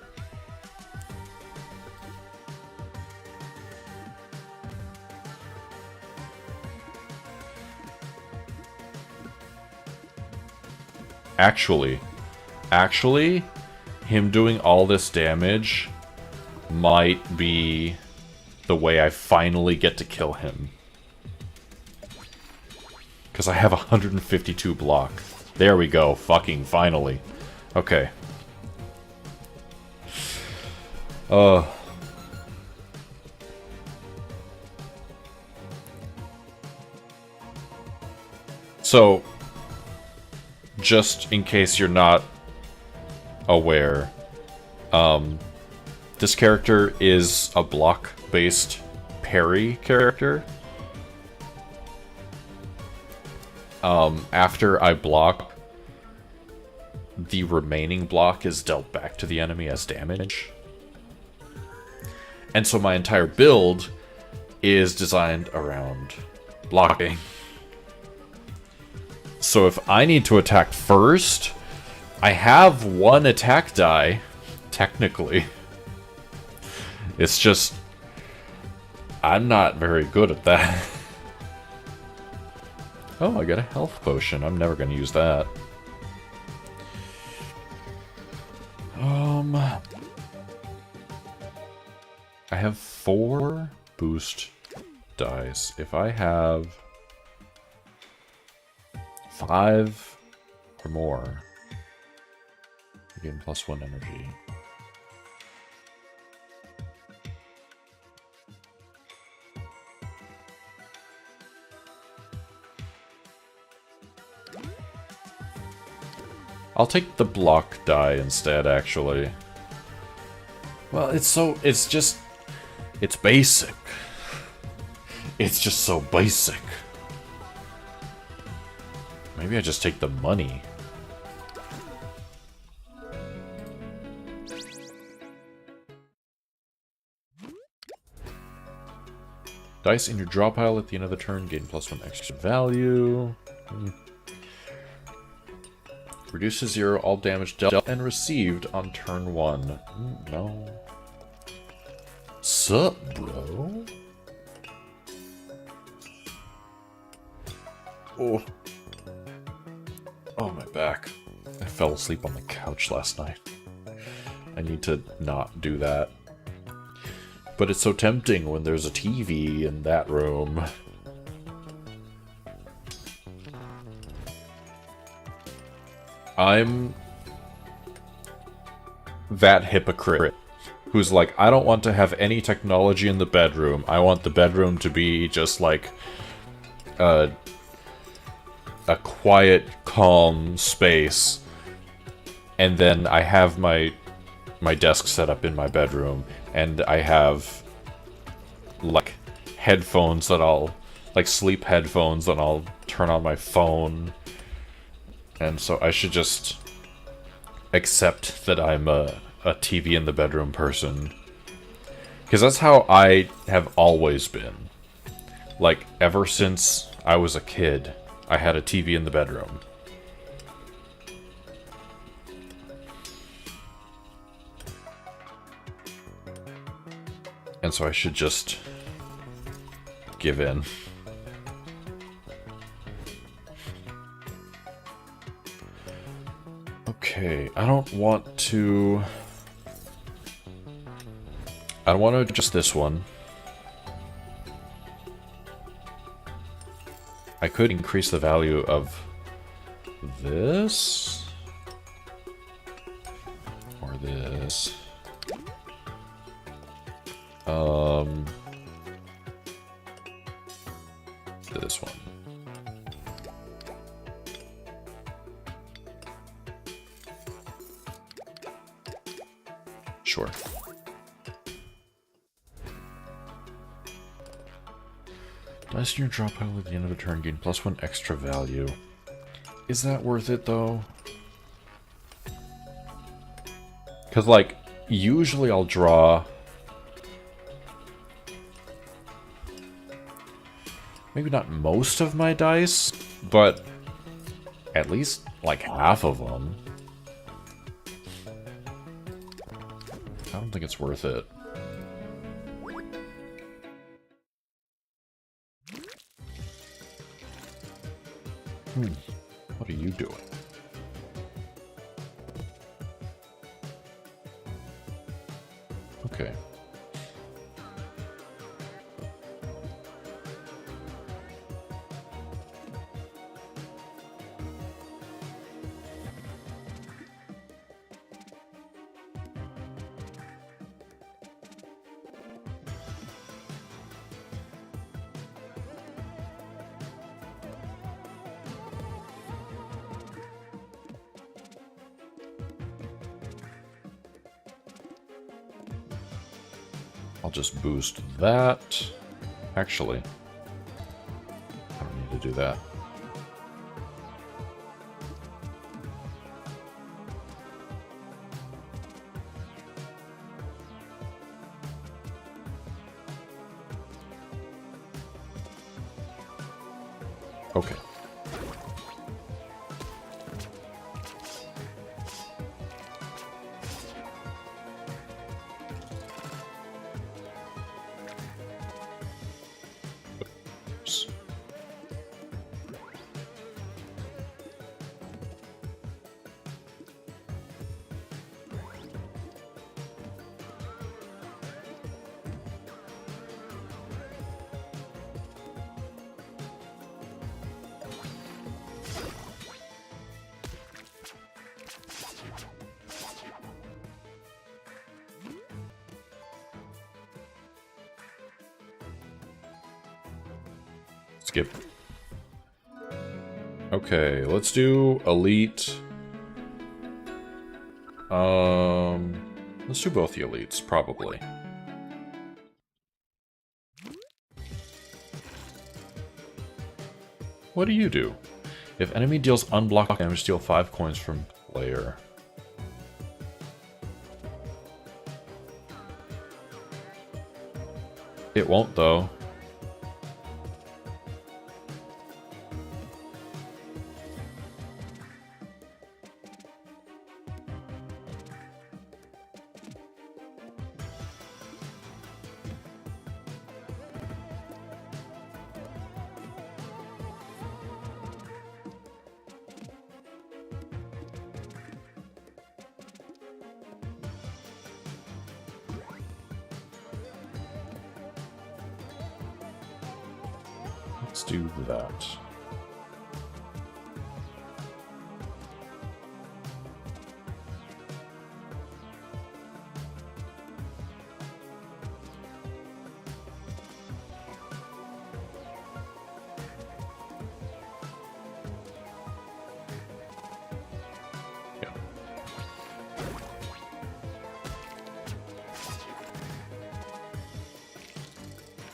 Actually, him doing all this damage might be the way I finally get to kill him. Because I have 152 block. There we go, fucking finally. Okay. So, just in case you're not aware, this character is a block-based parry character. After I block, the remaining block is dealt back to the enemy as damage. And so my entire build is designed around blocking. So if I need to attack first, I have one attack die, technically. It's just, I'm not very good at that. Oh, I got a health potion. I'm never going to use that. I have 4 boost dice. If I have 5 or more, I gain +1 energy. I'll take the block die instead, actually. Well, it's basic. It's just so basic. Maybe I just take the money. Dice in your draw pile at the end of the turn gain +1 extra value. Reduce to 0 all damage dealt and received on turn 1. No. Sup, bro? Oh. Oh, my back. I fell asleep on the couch last night. I need to not do that. But it's so tempting when there's a TV in that room. I'm that hypocrite who's like, I don't want to have any technology in the bedroom. I want the bedroom to be just like a quiet, calm space. And then I have my desk set up in my bedroom, and I have like headphones that I'll like sleep headphones that I'll turn on my phone. And so I should just accept that I'm a TV in the bedroom person. Because that's how I have always been. Like, ever since I was a kid, I had a TV in the bedroom. And so I should just give in. Okay, I don't want to adjust this one. I could increase the value of this. Or this. This one. Sure. Dice in your draw pile at the end of a turn gain +1 extra value. Is that worth it, though? Because, like, usually I'll draw... maybe not most of my dice, but at least, like, half of them. I don't think it's worth it. What are you doing? Okay. I'll just boost that. Actually, I don't need to do that. Okay. Skip. Okay, let's do elite. Let's do both the elites, probably. What do you do? If enemy deals unblocked damage, steal 5 coins from player. It won't, though. Let's do that.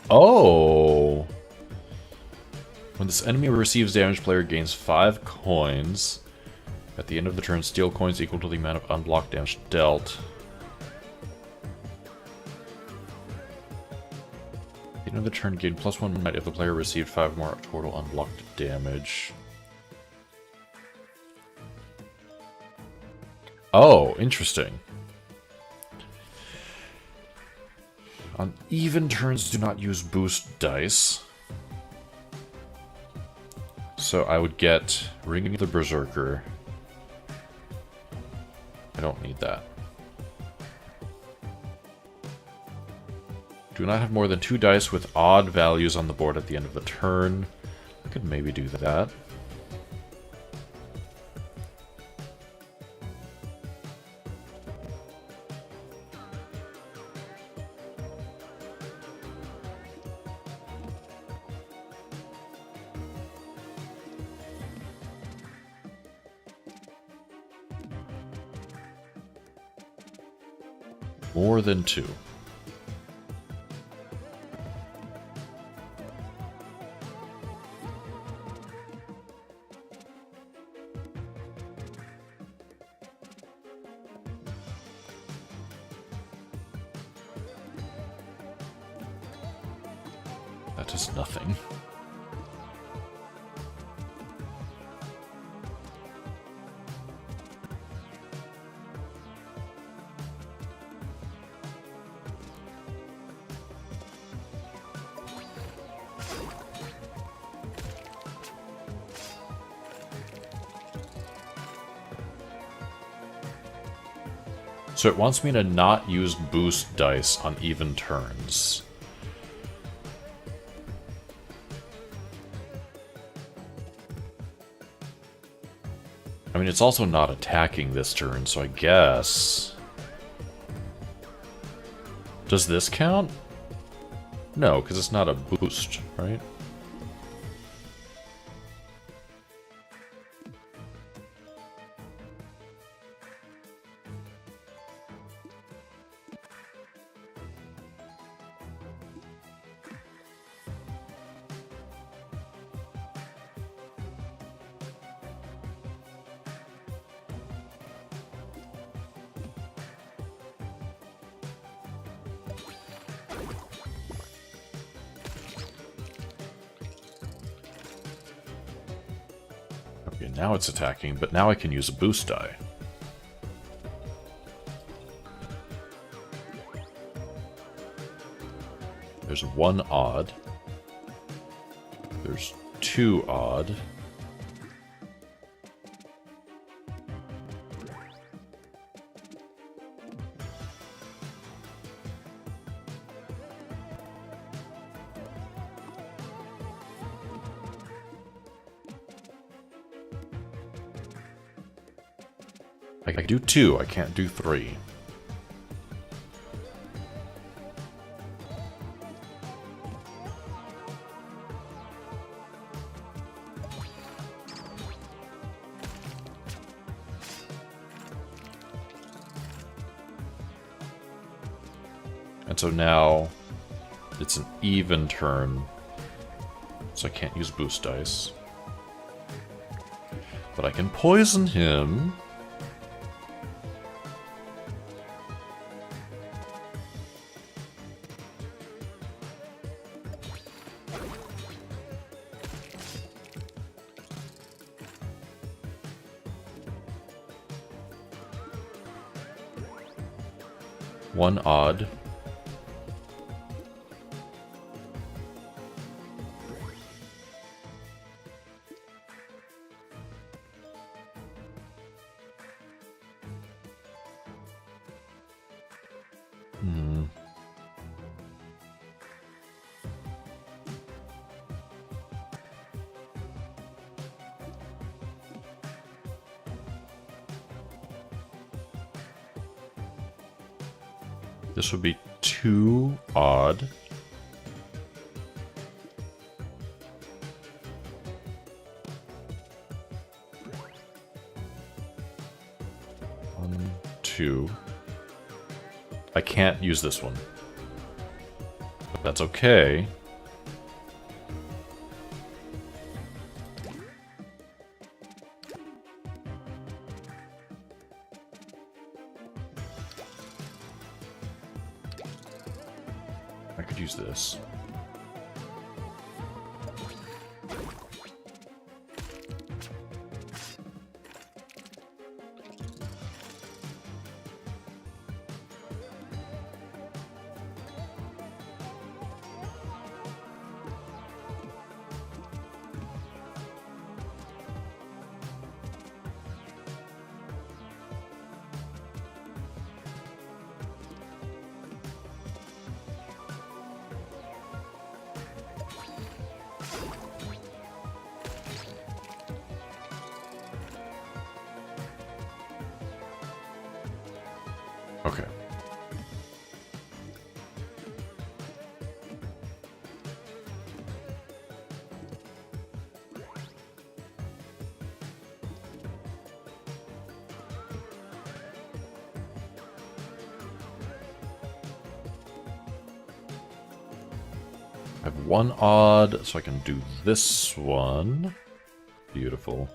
Oh! When this enemy receives damage, player gains 5 coins. At the end of the turn, steal coins equal to the amount of unblocked damage dealt. At the end of the turn, gain +1 might if the player received 5 more total unblocked damage. Oh, interesting. On even turns, do not use boost dice. So I would get Ring of the Berserker. I don't need that. Do not have more than 2 dice with odd values on the board at the end of the turn. I could maybe do that. More than 2. That does nothing. So it wants me to not use boost dice on even turns. I mean, it's also not attacking this turn, so I guess... Does this count? No, because it's not a boost, right? Okay, now it's attacking, but now I can use a boost die. There's 1 odd. There's 2 odd. I can do 2, I can't do 3. And so now it's an even turn, so I can't use boost dice. But I can poison him. One odd. This would be too odd. One, two. I can't use this one. But that's okay. I could use this. Okay. I have one odd, so I can do this one. Beautiful.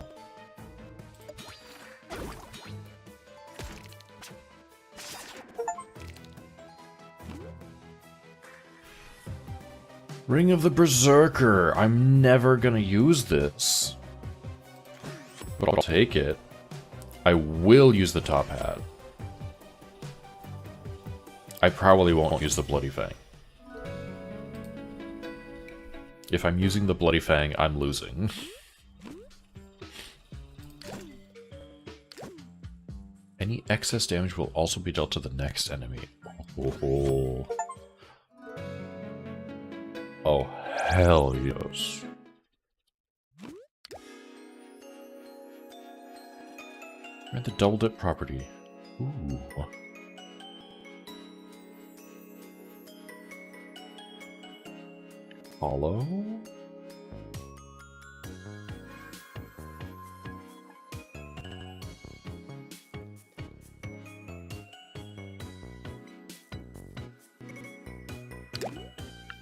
Ring of the Berserker. I'm never gonna use this. But I'll take it. I will use the top hat. I probably won't use the Bloody Fang. If I'm using the Bloody Fang, I'm losing. Any excess damage will also be dealt to the next enemy. Oh, oh hell yes. Read the double dip property. Ooh. Hollow?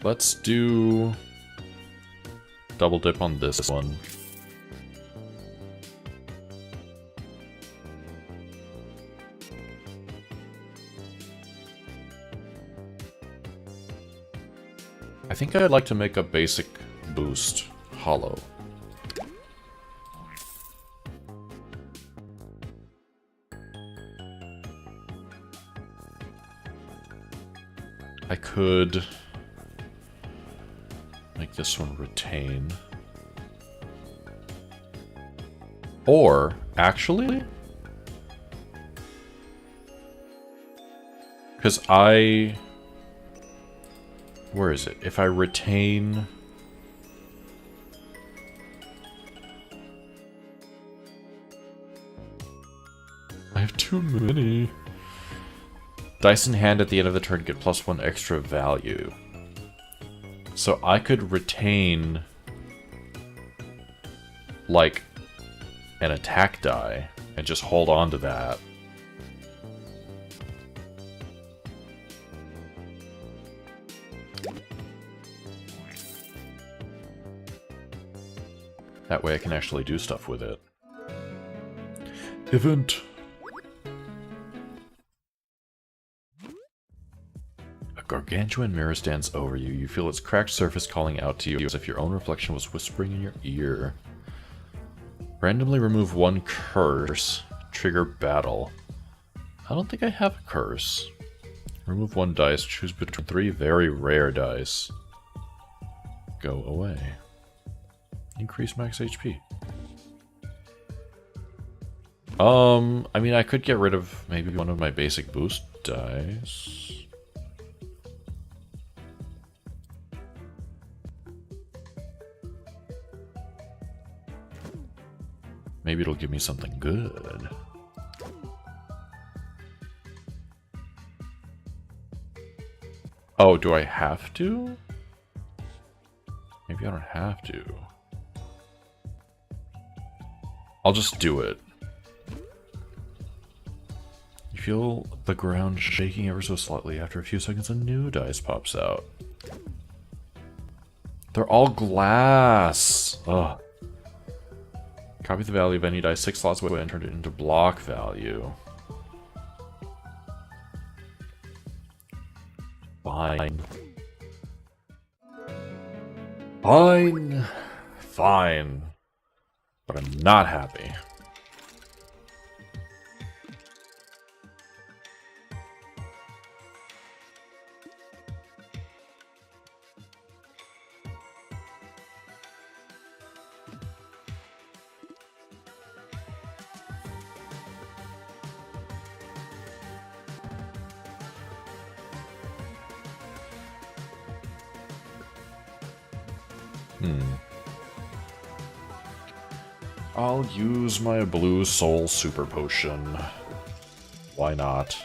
Let's do double dip on this one. I think I'd like to make a basic boost hollow. I could make this one retain. Or, actually, because where is it? If I retain... I have too many. Dice in hand at the end of the turn get +1 extra value. So I could retain... like, an attack die, and just hold on to that. That way I can actually do stuff with it. Event. A gargantuan mirror stands over you. You feel its cracked surface calling out to you as if your own reflection was whispering in your ear. Randomly remove one curse. Trigger battle. I don't think I have a curse. Remove one dice. Choose between 3 very rare dice. Go away. Increase max HP. I mean, I could get rid of maybe one of my basic boost dice. Maybe it'll give me something good. Oh, do I have to? Maybe I don't have to. I'll just do it. You feel the ground shaking ever so slightly. After a few seconds, a new dice pops out. They're all glass. Ugh. Copy the value of any dice 6 slots away and turn it into block value. Fine. Fine. Fine. But I'm not happy. I'll use my blue soul super potion. Why not?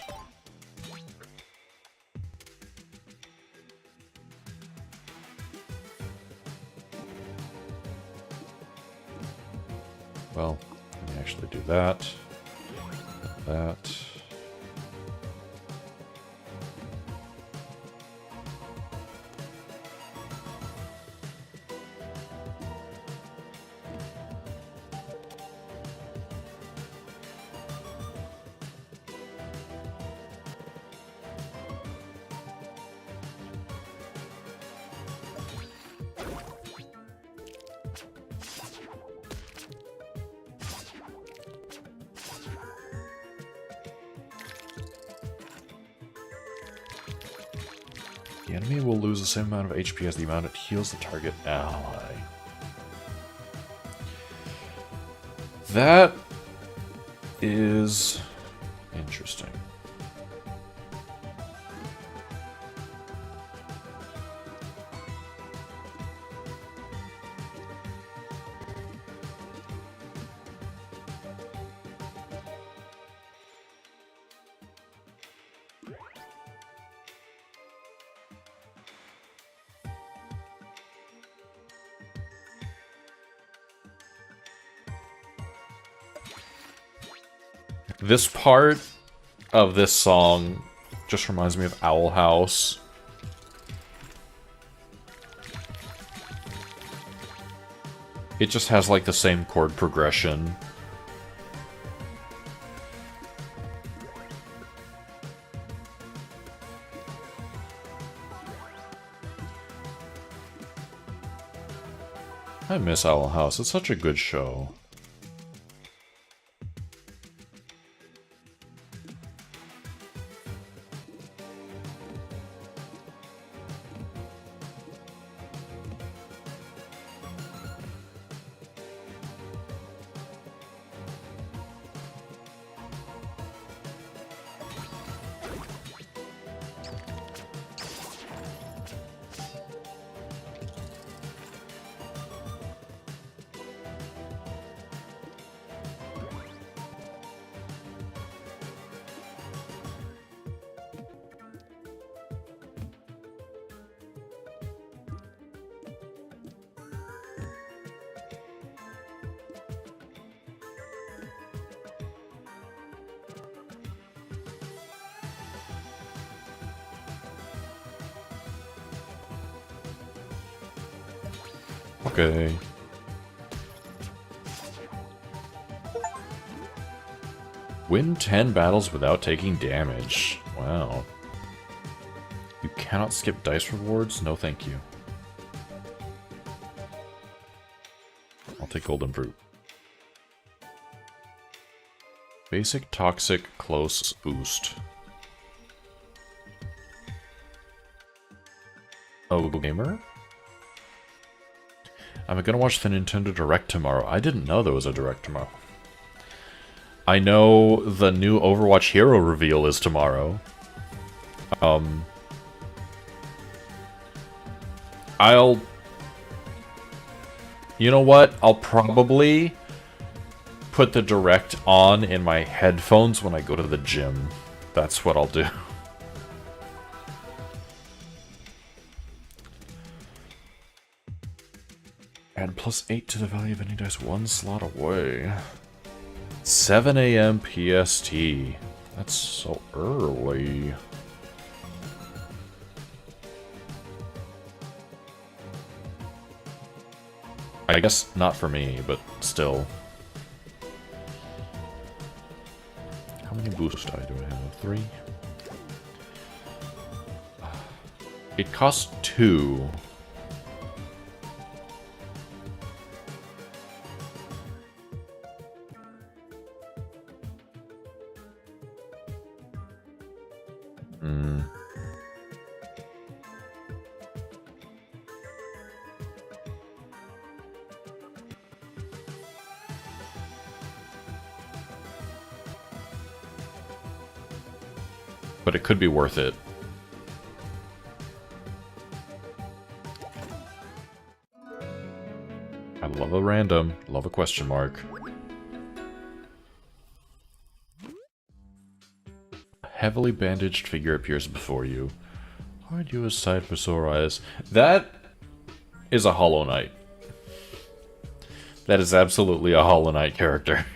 Well, let me actually do that. That. The enemy will lose the same amount of HP as the amount it heals the target ally. That is interesting. This part of this song just reminds me of Owl House. It just has like the same chord progression. I miss Owl House. It's such a good show. Okay. Win 10 battles without taking damage. Wow. You cannot skip dice rewards? No thank you. I'll take golden fruit. Basic toxic close boost. Oh, gamer? I'm gonna watch the Nintendo Direct tomorrow. I didn't know there was a Direct tomorrow. I know the new Overwatch hero reveal is tomorrow. You know what? I'll probably put the Direct on in my headphones when I go to the gym. That's what I'll do. Add +8 to the value of any dice one slot away. 7 a.m. PST. That's so early. I guess not for me, but still. How many boost die do I have? 3? It costs 2. But it could be worth it. I love a random, love a question mark. A heavily bandaged figure appears before you. Aren't you a sight for sore eyes? That is a Hollow Knight. That is absolutely a Hollow Knight character.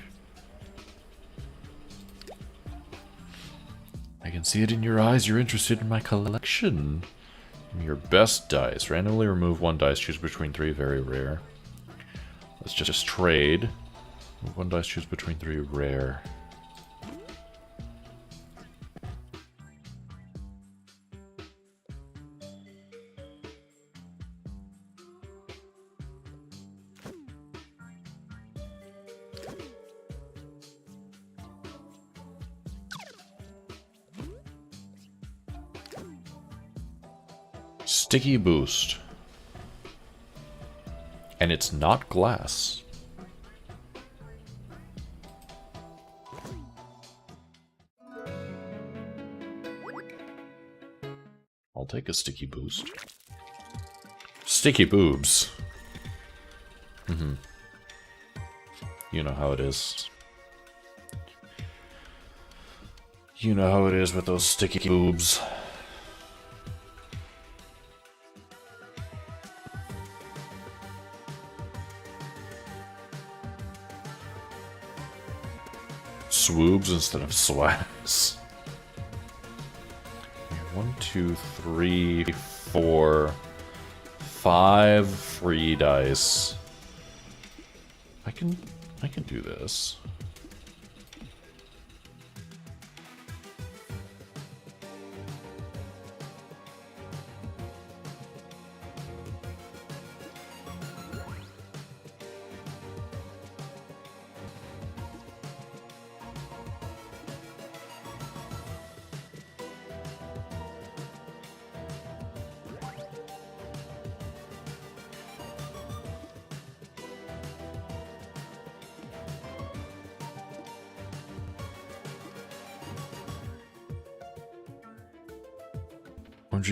I can see it in your eyes. You're interested in my collection. Your best dice. Randomly remove 1 dice. Choose between 3. Very rare. Let's just trade. Move 1 dice. Choose between 3. Rare. Sticky boost. And it's not glass. I'll take a sticky boost. Sticky boobs. You know how it is. You know how it is with those sticky boobs. Swoobs instead of swags. 1, 2, 3, 4, 5 free dice. I can do this.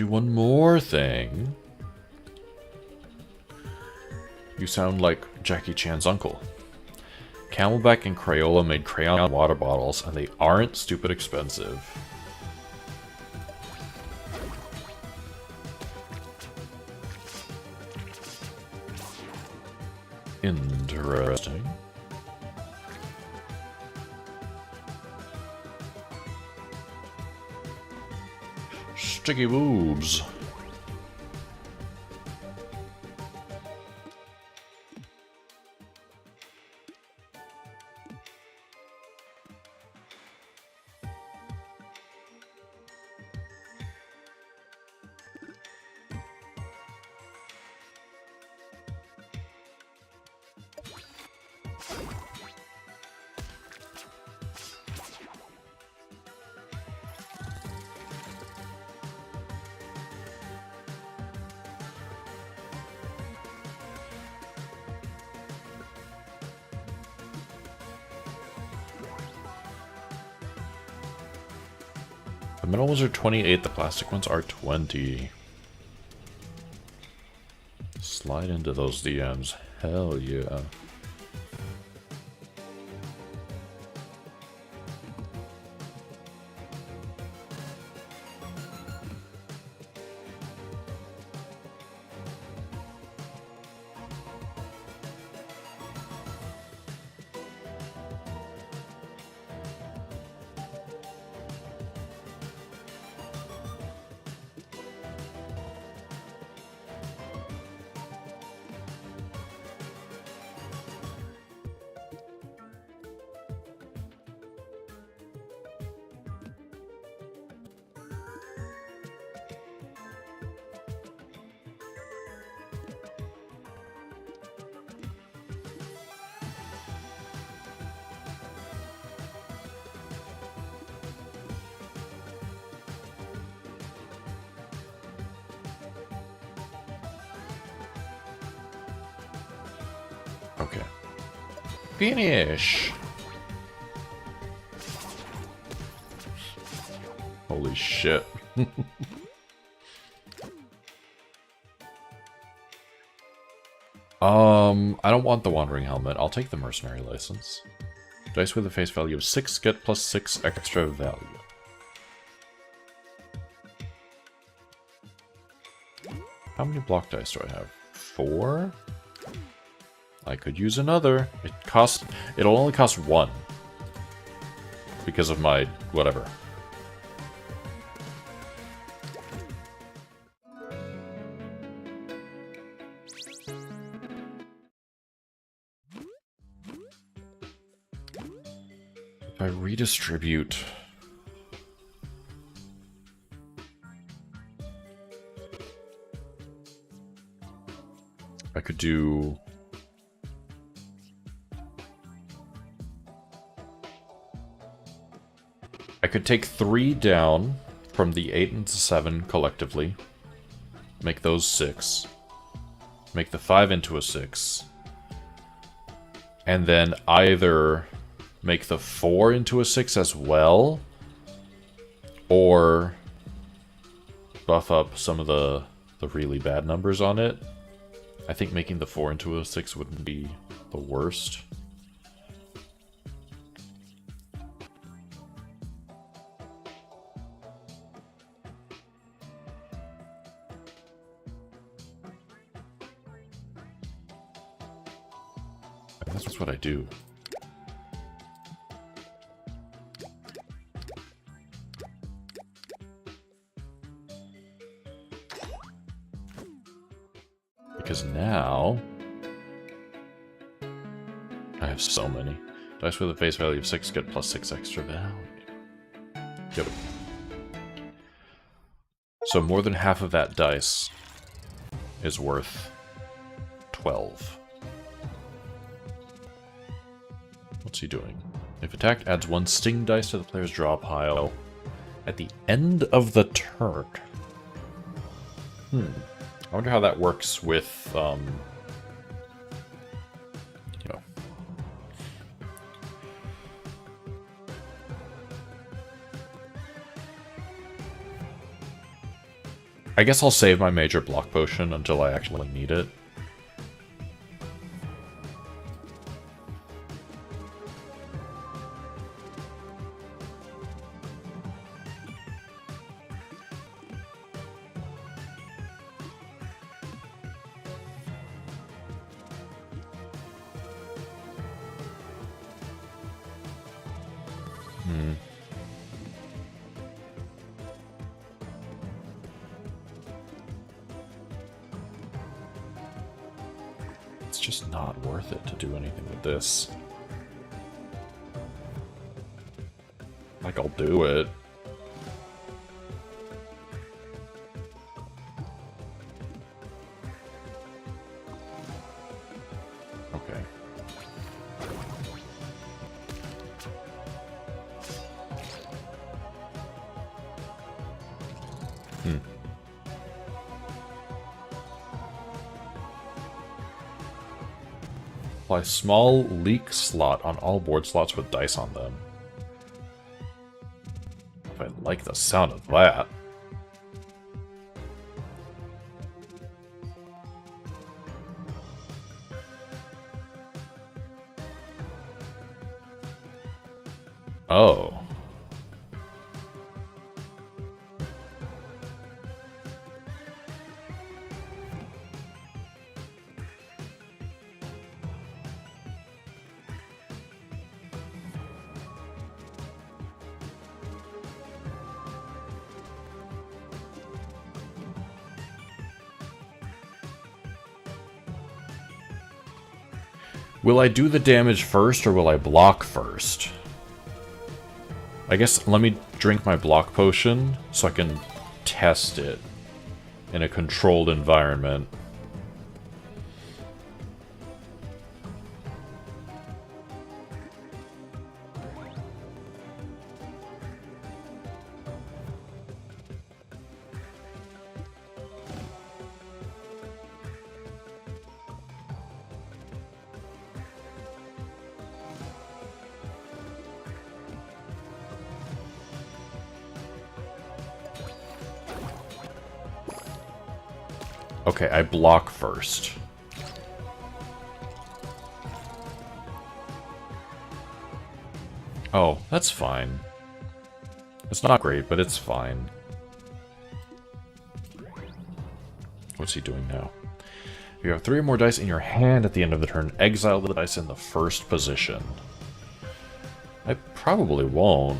One more thing. You sound like Jackie Chan's uncle. Camelback and Crayola made crayon water bottles, and they aren't stupid expensive. Interesting. Sticky boobs. The metal ones are 28, the plastic ones are 20. Slide into those DMs. Hell yeah. Okay. Finish! Holy shit. I don't want the Wandering Helmet. I'll take the Mercenary License. Dice with a face value of 6, get plus 6 extra value. How many block dice do I have? 4? I could use another. It'll only cost 1. Because of my whatever. If I redistribute... I could do... I could take 3 down from the 8 and 7 collectively. Make those 6. Make the 5 into a 6. And then either make the 4 into a 6 as well, or buff up some of the really bad numbers on it. I think making the 4 into a 6 wouldn't be the worst. And that's what I do. Because now... I have so many. Dice with a face value of 6 get plus 6 extra value. Yep. So more than half of that dice is worth 12. What's he doing? If attacked, adds 1 sting dice to the player's draw pile at the end of the turn. I wonder how that works with, you know. I guess I'll save my major block potion until I actually need it. It's just not worth it to do anything with this. Like, I'll do it. Okay. Apply small leak slot on all board slots with dice on them. If I like the sound of that. Oh. Will I do the damage first, or will I block first? I guess let me drink my block potion so I can test it in a controlled environment. Okay, I block first. Oh, that's fine. It's not great, but it's fine. What's he doing now? You have 3 more dice in your hand at the end of the turn. Exile the dice in the first position. I probably won't.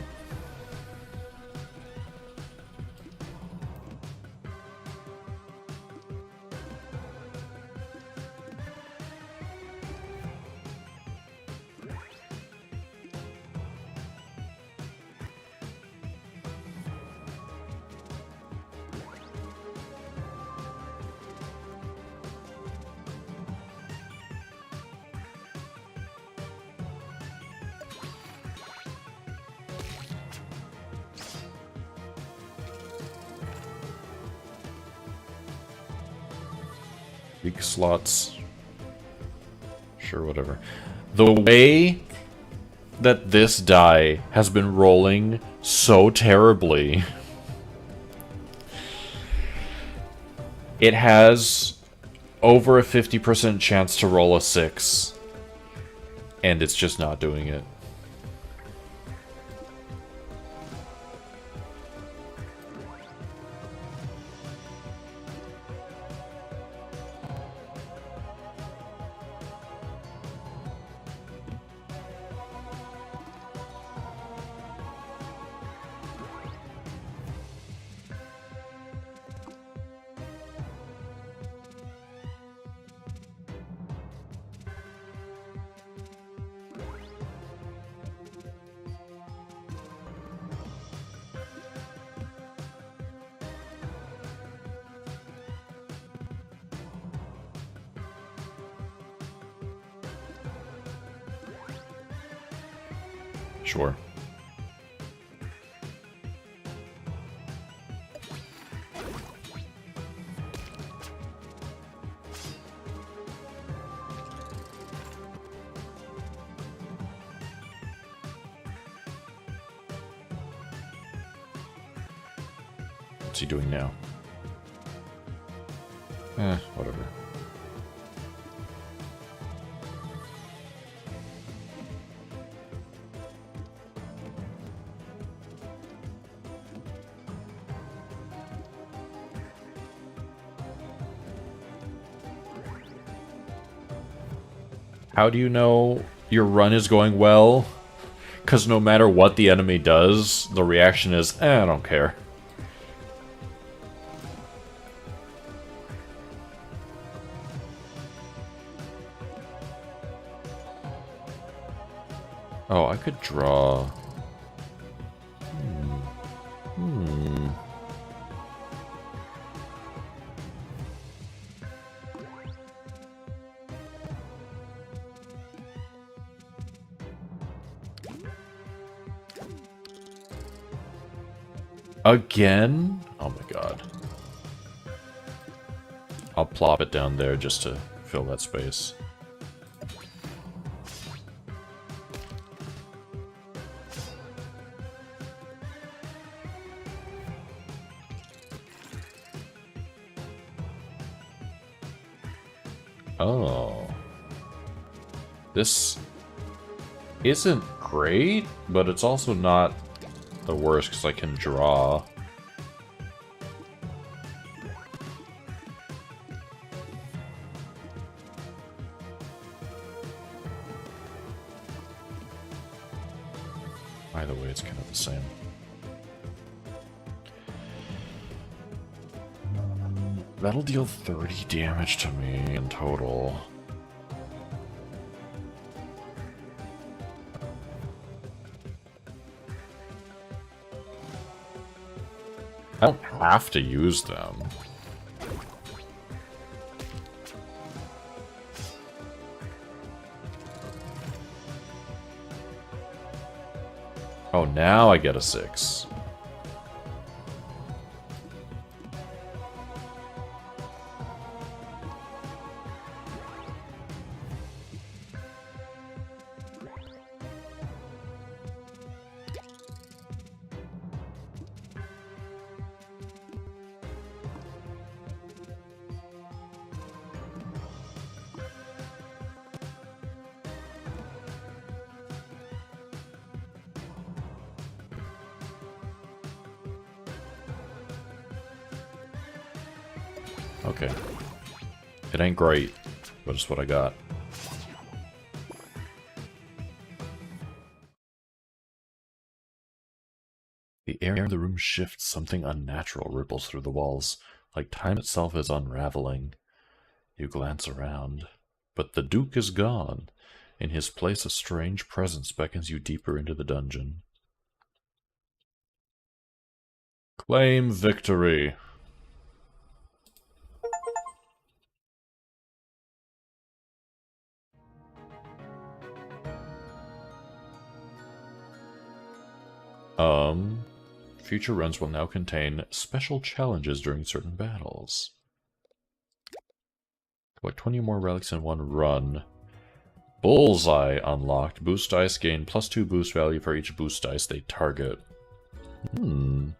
Weak slots. Sure, whatever. The way that this die has been rolling so terribly. It has over a 50% chance to roll a 6. And it's just not doing it. Sure. What's he doing now? Whatever. How do you know your run is going well? Because no matter what the enemy does, the reaction is, I don't care. Oh, I could draw. Again? Oh my god. I'll plop it down there just to fill that space. Oh. This isn't great, but it's also not the worst because I can draw. Either way, it's kind of the same. That'll deal 30 damage to me in total. I don't have to use them. Oh, now I get a 6. Okay. It ain't great, but it's what I got. The air in the room shifts, something unnatural ripples through the walls, like time itself is unraveling. You glance around, but the Duke is gone. In his place, a strange presence beckons you deeper into the dungeon. Claim victory! Future runs will now contain special challenges during certain battles. Collect 20 more relics in one run. Bullseye unlocked. Boost dice gain +2 boost value for each boost dice they target. End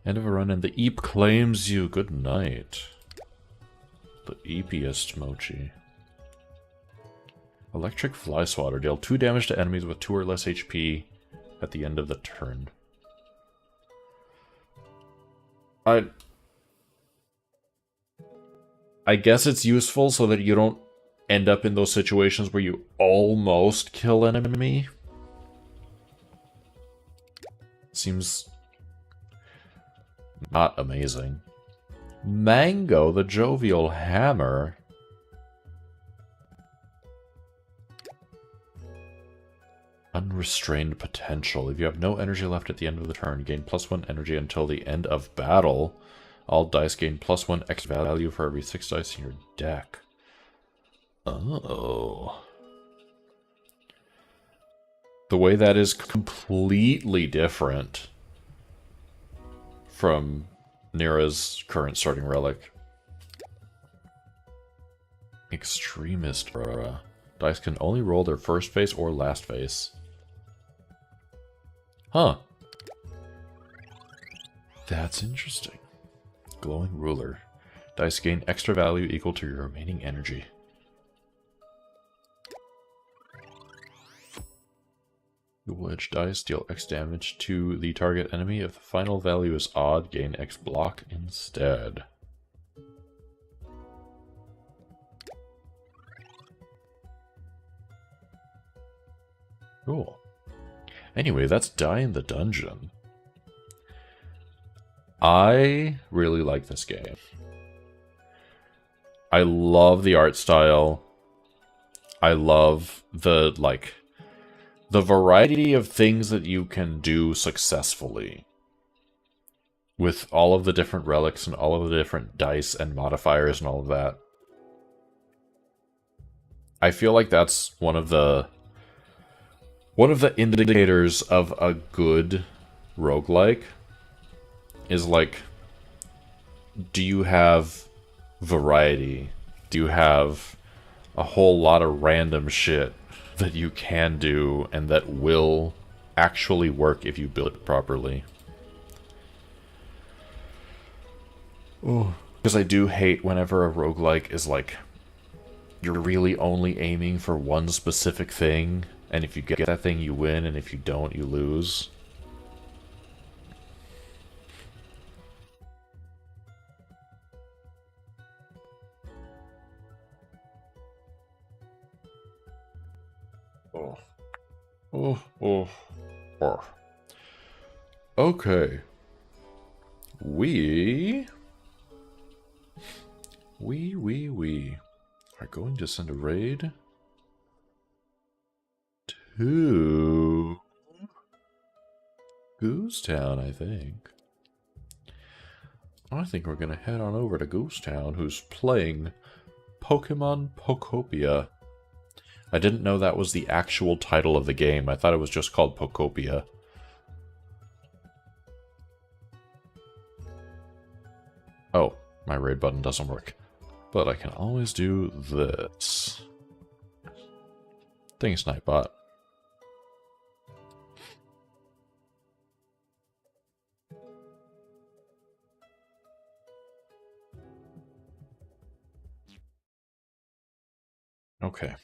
of a run and the Eep claims you. Good night. The Eepiest Mochi. Electric Fly Swatter. Deal 2 damage to enemies with 2 or less HP at the end of the turn. I guess it's useful so that you don't end up in those situations where you almost kill an enemy. Seems not amazing. Mango, the Jovial Hammer. Unrestrained Potential. If you have no energy left at the end of the turn, gain +1 energy until the end of battle. All dice gain +1 extra value for every 6 dice in your deck. Oh. The way that is completely different from Nira's current starting relic. Extremist Aura. Dice can only roll their first face or last face. Huh. That's interesting. Glowing Ruler. Dice gain extra value equal to your remaining energy. Dual edge dice deal X damage to the target enemy. If the final value is odd, gain X block instead. Cool. Anyway, that's Die in the Dungeon. I really like this game. I love the art style. I love the, the variety of things that you can do successfully. With all of the different relics and all of the different dice and modifiers and all of that. I feel like that's one of the indicators of a good roguelike is like, do you have variety? Do you have a whole lot of random shit that you can do and that will actually work if you build it properly? Oh, because I do hate whenever a roguelike is like, you're really only aiming for one specific thing, and if you get that thing, you win, and if you don't, you lose. Oh. Okay. We are going to send a raid to Goosetown, I think. I think we're going to head on over to Goosetown, who's playing Pokemon Pokopia. I didn't know that was the actual title of the game. I thought it was just called Pokopia. Oh, my raid button doesn't work. But I can always do this. Thanks, Nightbot. Okay.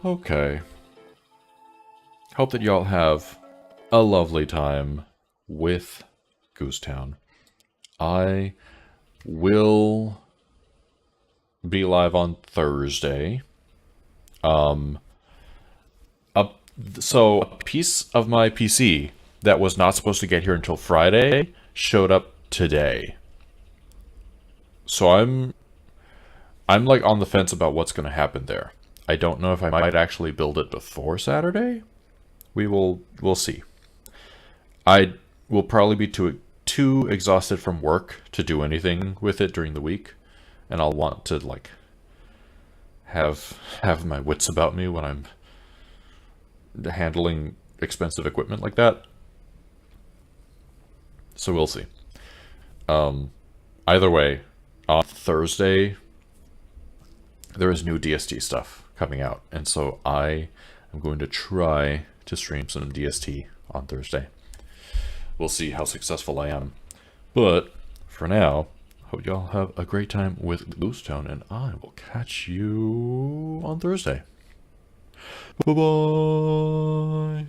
Okay. Hope that y'all have a lovely time with Goosetown. I will be live on Thursday. So a piece of my PC that was not supposed to get here until Friday showed up today. So I'm like on the fence about what's going to happen there. I don't know if I might actually build it before Saturday. We'll see. I will probably be too exhausted from work to do anything with it during the week, and I'll want to like have my wits about me when I'm handling expensive equipment like that. So we'll see. Either way, on Thursday there is new DST stuff coming out, and so I am going to try to stream some DST on Thursday. We'll see how successful I am. But for now, hope y'all have a great time with Bluestone, and I will catch you on Thursday. Bye-bye!